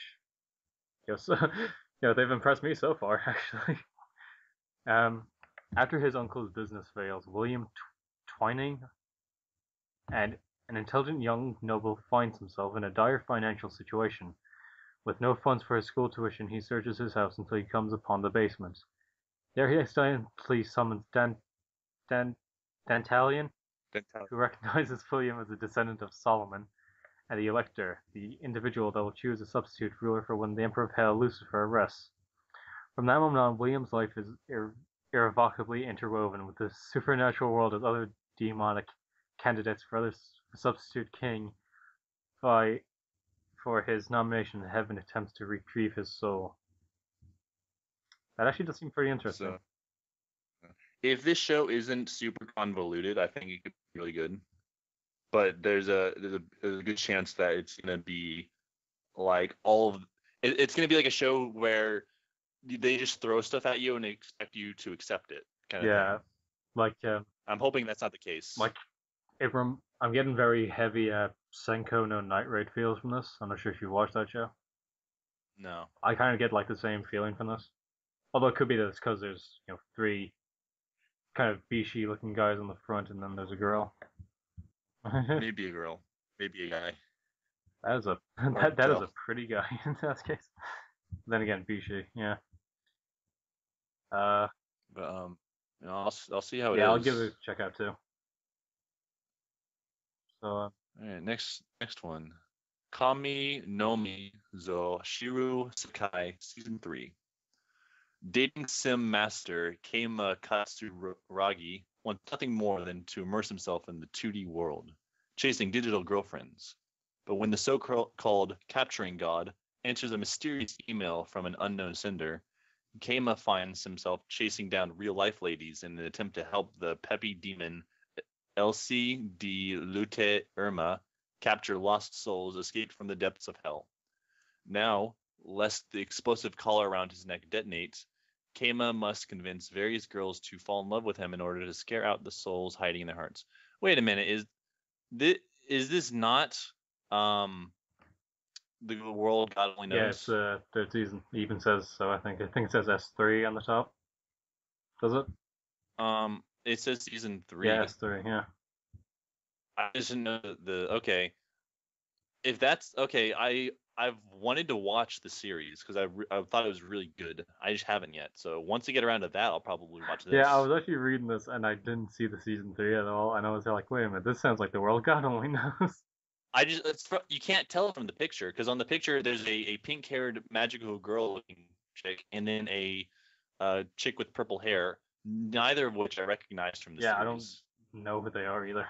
they've impressed me so far, actually. After his uncle's business fails, William Twining, and an intelligent young noble, finds himself in a dire financial situation. With no funds for his school tuition, he searches his house until he comes upon the basement. There he accidentally summons Dantalion, who recognizes William as a descendant of Solomon, and the Elector, the individual that will choose a substitute ruler for when the Emperor of Hell, Lucifer, rests. From that moment on, William's life is irrevocably interwoven with the supernatural world as other demonic candidates for substitute king vie for his nomination, and heaven attempts to retrieve his soul. That actually does seem pretty interesting. So, if this show isn't super convoluted, I think it could be really good. But there's a good chance that it's gonna be like it's gonna be like a show where they just throw stuff at you and they expect you to accept it, kind of Yeah, thing. like I'm hoping that's not the case. I'm getting very heavy Senko no Night Raid feels from this. I'm not sure if you watched that show. No. I kind of get like the same feeling from this. Although it could be that it's because there's three kind of Bishi looking guys on the front, and then there's a girl. Maybe a girl, maybe a guy. That is a that is a pretty guy in that case. Then again, Bishi, yeah. But I'll see how it is. Yeah, I'll give it a check out too. So. All right, next one. Kami no Mi zo Shiru Sakai Season 3. Dating sim master Keima Katsuragi wants nothing more than to immerse himself in the 2D world, chasing digital girlfriends. But when the so-called capturing god enters a mysterious email from an unknown sender, Keima finds himself chasing down real-life ladies in an attempt to help the peppy demon Elsie de Lute Irma capture lost souls escaped from the depths of hell. Now, lest the explosive collar around his neck detonates, Keima must convince various girls to fall in love with him in order to scare out the souls hiding in their hearts. Wait a minute, is this not the world God only knows? Yeah, it's third season. It even says so. I think it says S3 on the top. Does it? It says season 3. Yeah, S3. Yeah. I just didn't know okay. If that's okay, I've wanted to watch the series because I thought it was really good. I just haven't yet. So once I get around to that, I'll probably watch this. Yeah, I was actually reading this and I didn't see the season 3 at all, and I was like, wait a minute, this sounds like the world God only knows. You can't tell from the picture because on the picture there's a pink-haired magical girl-looking chick and then a chick with purple hair, neither of which I recognize from the series. I don't know who they are either.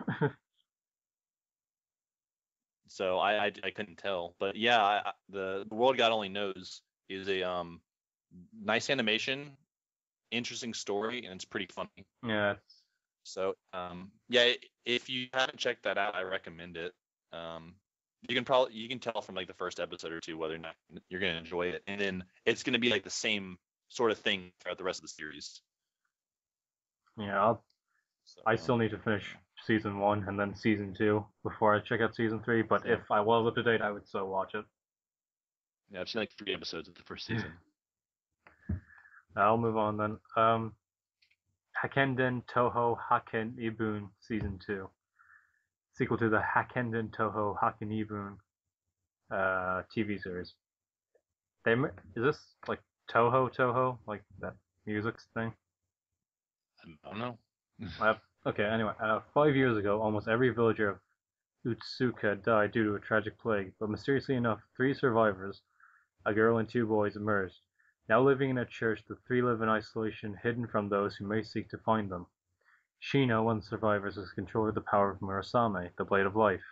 So I couldn't tell, but yeah, the world God only knows is a nice animation, interesting story, and it's pretty funny. Yeah. So yeah, if you haven't checked that out, I recommend it. You can tell from like the first episode or two whether or not you're gonna enjoy it, and then it's gonna be like the same sort of thing throughout the rest of the series. Yeah, I still need to finish season 1 and then season 2 before I check out season 3. But if I was up to date, I would still watch it. Yeah, I've seen like 3 episodes of the first season. I'll move on then. Hakenden Toho Haken Ibun Season 2. Sequel to the Hakenden Toho Haken Ibun TV series. Is this like Toho, like that music thing? I don't know. Okay, anyway, 5 years ago, almost every villager of Utsuka died due to a tragic plague, but mysteriously enough, 3 survivors, a girl and 2 boys, emerged. Now living in a church, the 3 live in isolation, hidden from those who may seek to find them. Shino, one of the survivors, has control of the power of Murasame, the Blade of Life.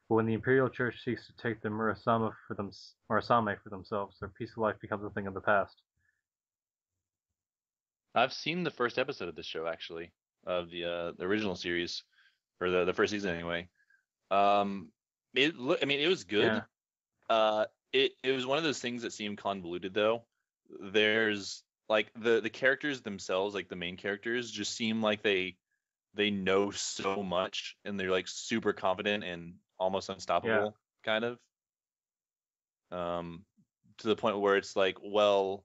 But when the Imperial Church seeks to take the Murasame for themselves, their peaceful life becomes a thing of the past. I've seen the first episode of this show, actually, of the original series. or the first season anyway. I mean, it was good. Yeah. It was one of those things that seemed convoluted though. There's like the characters themselves, like the main characters, just seem like they know so much and they're like super confident and almost unstoppable, kind of. To the point where it's like, well,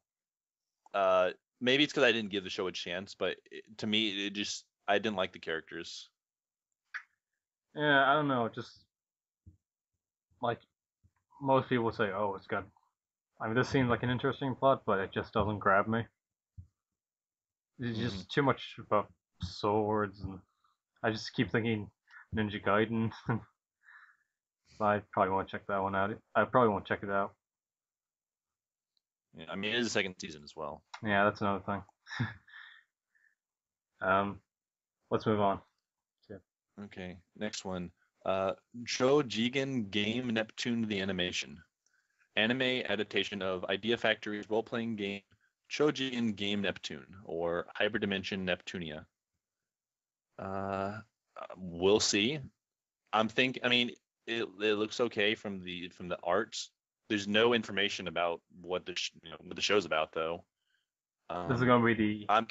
maybe it's because I didn't give the show a chance, but to me, I didn't like the characters. Yeah, I don't know. Just like most people say, oh, it's good. I mean, this seems like an interesting plot, but it just doesn't grab me. It's just too much about swords, and I just keep thinking Ninja Gaiden. I probably won't check that one out. I probably won't check it out. Yeah, I mean, it is the second season as well. Yeah, that's another thing. Let's move on. Okay, next one. Shojigen Game Neptune the Animation. Anime adaptation of Idea Factory's role-playing game Shojigen Game Neptune, or Hyperdimension Neptunia. We'll see. I mean, it looks okay from the art. There's no information about what what the show's about though. This is gonna be the. I'm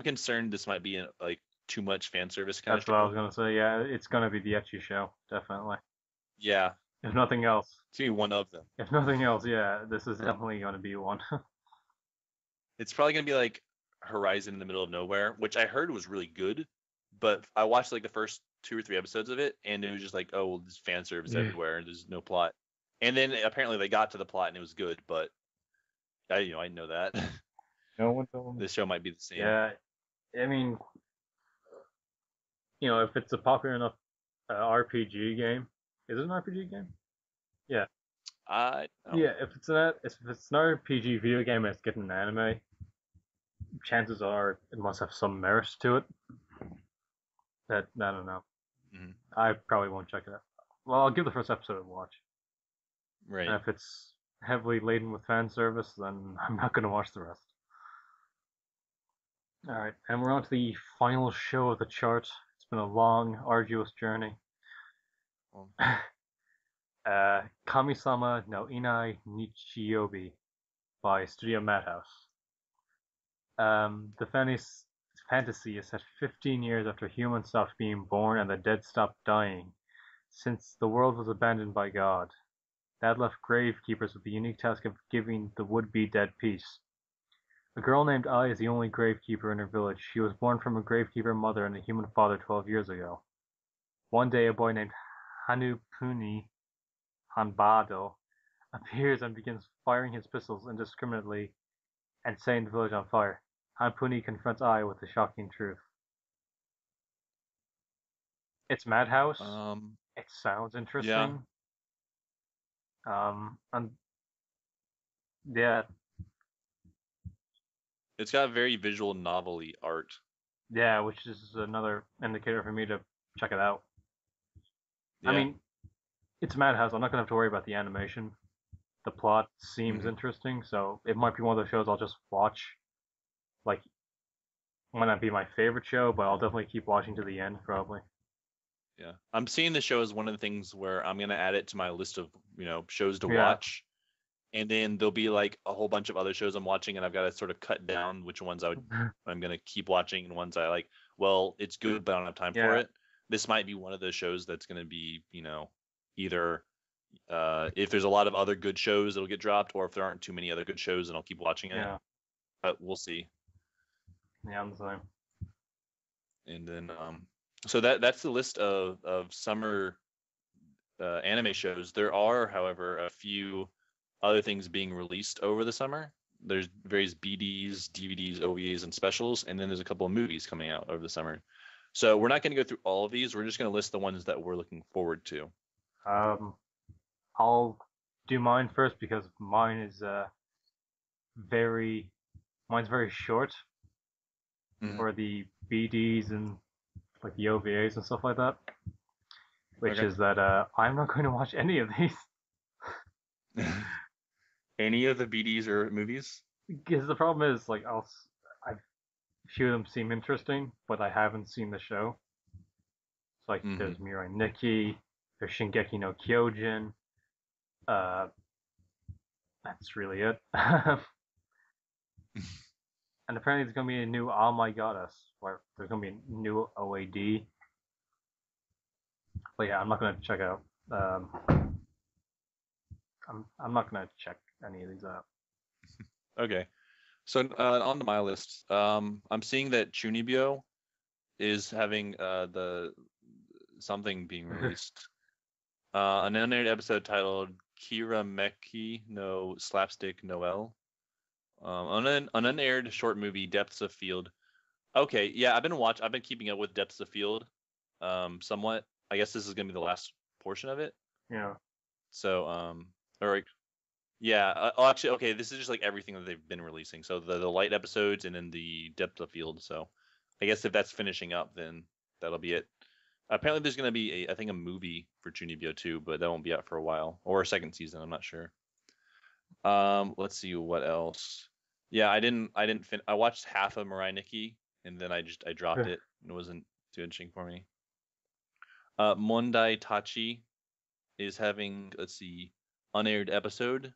concerned this might be like too much fan service kind That's of what show. I was gonna say. Yeah, it's gonna be the ecchi show, definitely. Yeah. If nothing else. It's gonna be one of them. If nothing else, yeah, this is definitely gonna be one. It's probably gonna be like Horizon in the Middle of Nowhere, which I heard was really good, but I watched like the first 2 or 3 episodes of it, and it was just like, oh, well, there's fan service everywhere, and there's no plot. And then apparently they got to the plot and it was good, but I know that. No one told me. This show might be the same. Yeah, I mean, if it's a popular enough RPG game, is it an RPG game? Yeah. Yeah, if it's an RPG video game and it's getting an anime, chances are it must have some merit to it. That I don't know. Mm-hmm. I probably won't check it out. Well, I'll give the first episode a watch. Right. And if it's heavily laden with fan service, then I'm not going to watch the rest. Alright, and we're on to the final show of the chart. It's been a long, arduous journey. Kami-sama no Inai Nichiyobi by Studio Madhouse. The fantasy is set 15 years after humans stopped being born and the dead stopped dying, since the world was abandoned by God. That left gravekeepers with the unique task of giving the would-be dead peace. A girl named Ai is the only gravekeeper in her village. She was born from a gravekeeper mother and a human father 12 years ago. One day, a boy named Hanupuni Hanbado appears and begins firing his pistols indiscriminately and setting the village on fire. Hanupuni confronts Ai with the shocking truth. It's Madhouse. It sounds interesting. Yeah. And yeah. It's got very visual novel-y art. Yeah, which is another indicator for me to check it out. Yeah. I mean, it's Madhouse. I'm not going to have to worry about the animation. The plot seems interesting, so it might be one of those shows I'll just watch. Like, might not be my favorite show, but I'll definitely keep watching to the end, probably. Yeah. I'm seeing the show as one of the things where I'm going to add it to my list of, shows to watch. And then there'll be like a whole bunch of other shows I'm watching, and I've got to sort of cut down which ones I'm going to keep watching and ones I like. Well, it's good, but I don't have time for it. This might be one of those shows that's going to be, either if there's a lot of other good shows, it'll get dropped, or if there aren't too many other good shows, then I'll keep watching it. Yeah. But we'll see. Yeah, I'm the same. And then, so that's the list of summer anime shows. There are, however, a few other things being released over the summer. There's various BDs, DVDs, OVAs, and specials, and then there's a couple of movies coming out over the summer. So we're not going to go through all of these. We're just going to list the ones that we're looking forward to. I'll do mine first because mine is very short for the BDs and like the OVAs and stuff like that. Which is that I'm not going to watch any of these. Any of the BDs or movies? Because the problem is, like, a few of them seem interesting, but I haven't seen the show. So like there's Mirai Nikki, there's Shingeki no Kyojin. That's really it. And apparently there's gonna be a new Oh My Goddess, where there's gonna be a new OAD. But yeah, I'm not gonna check out. I'm not gonna check any of these out. Okay. So on my list, I'm seeing that Chunibyo is having the something being released. An unaired episode titled Kira Meki no Slapstick Noel. An unaired short movie, Depths of Field. Okay, yeah, I've been keeping up with Depths of Field, somewhat. I guess this is gonna be the last portion of it. Yeah. So, or like, yeah. Oh, actually, okay, this is just like everything that they've been releasing. So the light episodes and then the Depths of Field. So, I guess if that's finishing up, then that'll be it. Apparently, there's gonna be I think a movie for Chunibyo too, but that won't be out for a while, or a second season. I'm not sure. Let's see what else. Yeah, I watched half of Mirai Nikki, and then I dropped it. It wasn't too interesting for me. Mondai Tachi is having, let's see, unaired episode.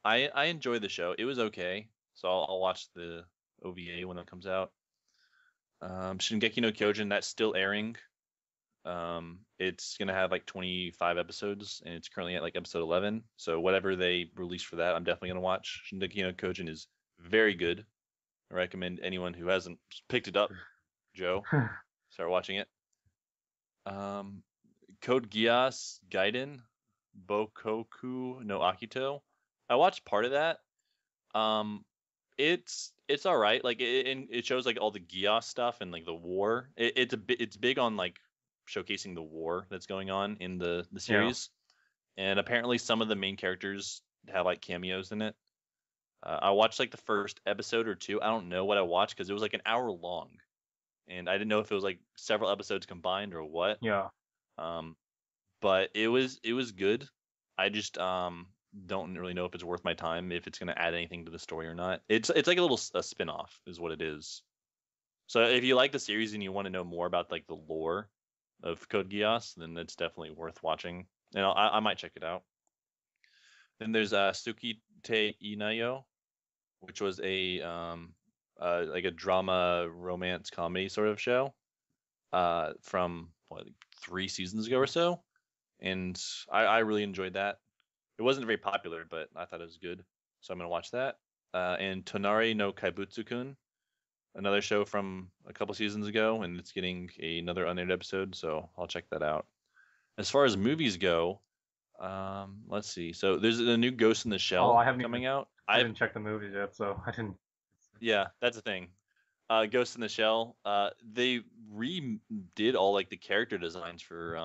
I enjoy the show. It was okay, so I'll watch the OVA when it comes out. Shingeki no Kyojin, that's still airing. It's gonna have like 25 episodes, and it's currently at like episode 11. So whatever they release for that, I'm definitely gonna watch. Shingeki no Kyojin is very good. I recommend anyone who hasn't picked it up, Joe, start watching it. Code Geass Gaiden Bokoku no Akito. I watched part of that. It's all right. Like it shows like all the Geass stuff and like the war. It's big on like showcasing the war that's going on in the series, and apparently some of the main characters have like cameos in it. I watched like the first episode or two. I don't know what I watched because it was like an hour long, and I didn't know if it was like several episodes combined or what. Yeah. But it was good. I just don't really know if it's worth my time, if it's going to add anything to the story or not. It's like a spin-off is what it is. So if you like the series and you want to know more about like the lore of Code Geass, then it's definitely worth watching. And I might check it out. Then there's Suki Te Inayo, which was a like a drama romance comedy sort of show from what, like 3 seasons ago or so, and I really enjoyed that. It wasn't very popular, but I thought it was good, so I'm gonna watch that. And Tonari no Kaibutsu-kun, another show from a couple seasons ago, and it's getting another unaired episode, so I'll check that out. As far as movies go, let's see. So there's a new Ghost in the Shell coming out. I didn't check the movies yet, so I didn't. Yeah, that's the thing. Ghost in the Shell. They redid all like the character designs for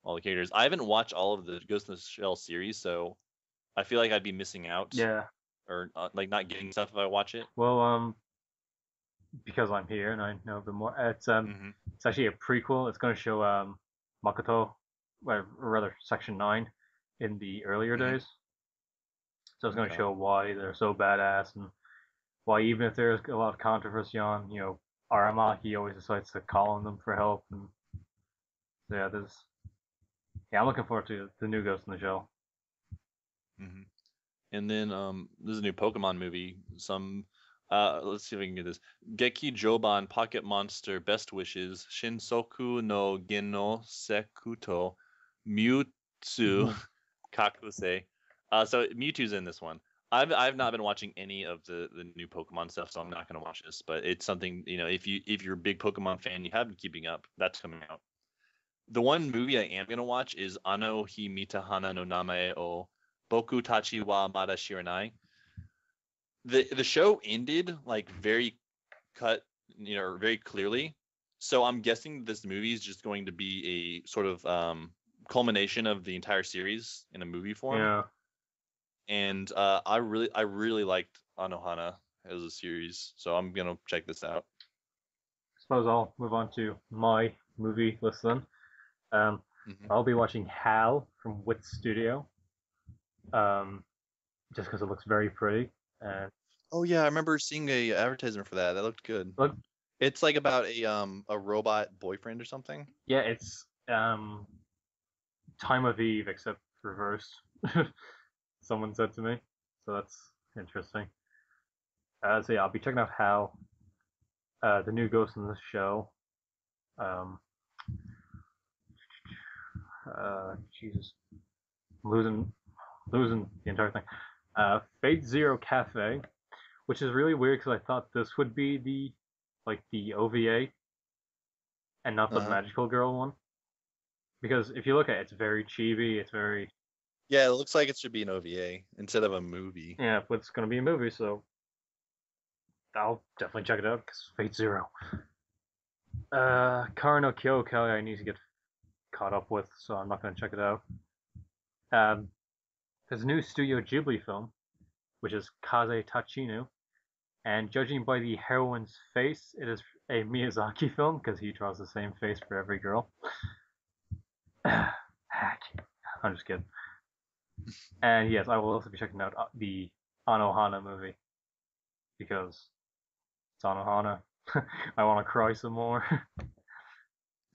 all the characters. I haven't watched all of the Ghost in the Shell series, so I feel like I'd be missing out. Yeah. Or like not getting stuff if I watch it. Well, because I'm here and I know a bit more. It's actually a prequel. It's going to show Makoto, or rather Section 9, in the earlier days. So it's going to show why they're so badass and why even if there's a lot of controversy on, Arama, he always decides to call on them for help. And so I'm looking forward to the new Ghost in the Shell. And then there's a new Pokemon movie. Let's see if we can get this. Geki Joban Pocket Monster Best Wishes Shinsoku no Geno Sekuto Mewtwo Kakuse. So Mewtwo's in this one. I've not been watching any of the new Pokemon stuff, so I'm not gonna watch this. But it's something, if you're a big Pokemon fan, you have been keeping up. That's coming out. The one movie I am gonna watch is Ano hi Mitahana no Namae o Boku Tachi wa Mada Shiranai. The show ended like very very clearly. So I'm guessing this movie is just going to be a sort of culmination of the entire series in a movie form. Yeah. And I really liked Anohana as a series, so I'm gonna check this out. I suppose I'll move on to my movie list then. I'll be watching HAL from Wit Studio. Just because it looks very pretty. Oh yeah, I remember seeing a advertisement for that. That looked good. It's like about a robot boyfriend or something. Yeah, it's Time of Eve except reversed. Someone said to me, so that's interesting. So yeah, I'll be checking out how the new Ghost in the Shell. Jesus, losing the entire thing. Fate Zero Cafe, which is really weird because I thought this would be the OVA and not the magical girl one. Because if you look at it, it's very chibi. It's very Yeah, it looks like it should be an OVA instead of a movie. yeah, but it's gonna be a movie, so I'll definitely check it out because Fate Zero. Karo Kyokai I need to get caught up with, so I'm not gonna check it out. There's a new Studio Ghibli film, which is Kaze Tachinu, and judging by the heroine's face, it is a Miyazaki film because he draws the same face for every girl. Hack. I'm just kidding. And yes, I will also be checking out the Anohana movie because it's Anohana. I want to cry some more.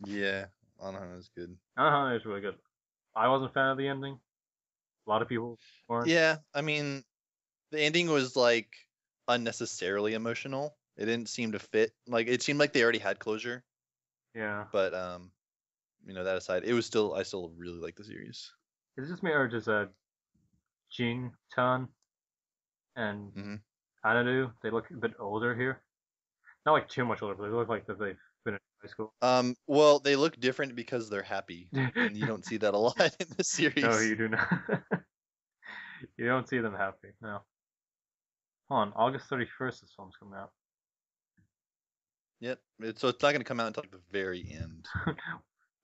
Yeah, Anohana is good. Anohana is really good. I wasn't a fan of the ending. A lot of people weren't. Yeah, I mean, the ending was like unnecessarily emotional. It didn't seem to fit. Like it seemed like they already had closure. Yeah. But that aside, I still really like the series. Is it just me or does Jin Tan and Anadu, they look a bit older here? Not like too much older, but they look like that they've been in high school. Well, they look different because they're happy, and you don't see that a lot in the series. No, you do not. You don't see them happy. No. Hold on, August 31st, this film's coming out. Yep. So it's not going to come out until like the very end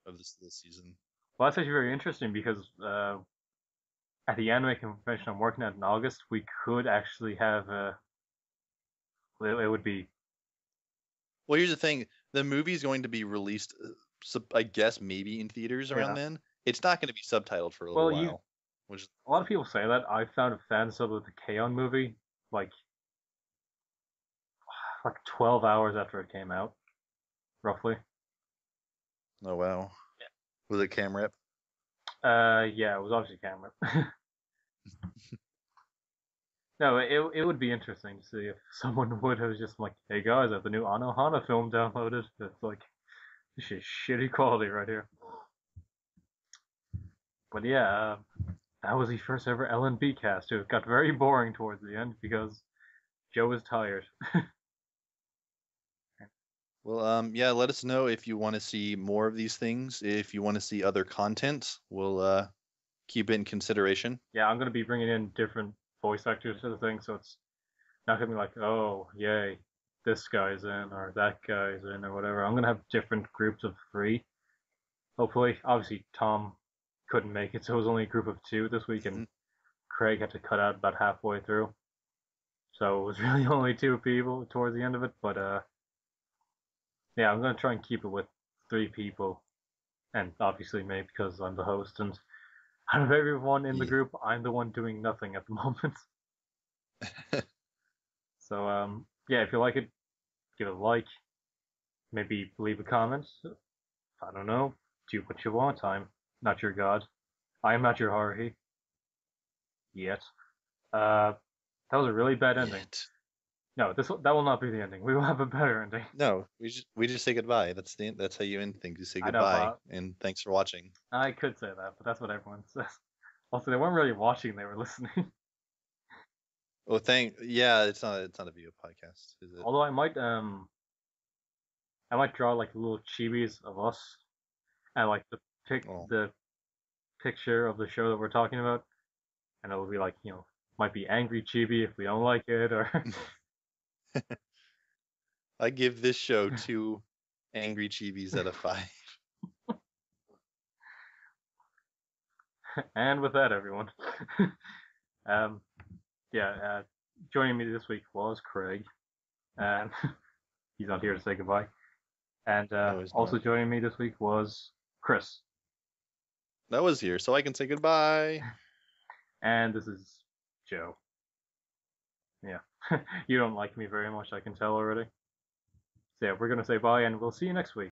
of this season. Well, that's actually very interesting because at the anime convention I'm working at in August, we could actually have it would be. Well, here's the thing: the movie's going to be released, I guess, maybe in theaters around then. It's not going to be subtitled for a little while. A lot of people say that. I found a fan sub of the K-On! Movie like 12 hours after it came out, roughly. Oh wow! Yeah. Was it cam rip? Yeah, it was obviously cam rip. No, it would be interesting to see if someone would have just like, hey guys, I have the new Anohana film downloaded. It's like, this is shitty quality right here. But yeah, that was the first ever LNBcast. It got very boring towards the end because Joe was tired. Well, yeah, let us know if you want to see more of these things. If you want to see other content, we'll keep it in consideration. Yeah, I'm going to be bringing in different voice actors to the thing, so it's not going to be like, oh, yay, this guy's in, or that guy's in, or whatever. I'm going to have different groups of 3. Hopefully, obviously, Tom couldn't make it, so it was only a group of 2 this week, and Craig had to cut out about halfway through. So it was really only 2 people towards the end of it, but yeah, I'm going to try and keep it with 3 people, and obviously me because I'm the host, and out of everyone in the group, I'm the one doing nothing at the moment. So, yeah, if you like it, give it a like. Maybe leave a comment. I don't know. Do what you want. I'm not your god. I am not your Haruhi. Yet. That was a really bad ending. No, that will not be the ending. We will have a better ending. No, we just say goodbye. That's how you end things. You say goodbye and thanks for watching. I could say that, but that's what everyone says. Also, they weren't really watching; they were listening. Oh, yeah, it's not a video podcast, is it? Although I might draw like little chibis of us, and like the picture of the show that we're talking about, and it will be like might be angry chibi if we don't like it, or. I give this show 2 angry chibis out of 5. And with that, everyone, joining me this week was Craig, and he's not here to say goodbye. And also joining me this week was Chris. That was here, so I can say goodbye. And this is Joe. Yeah. You don't like me very much, I can tell already. So yeah, we're going to say bye, and we'll see you next week.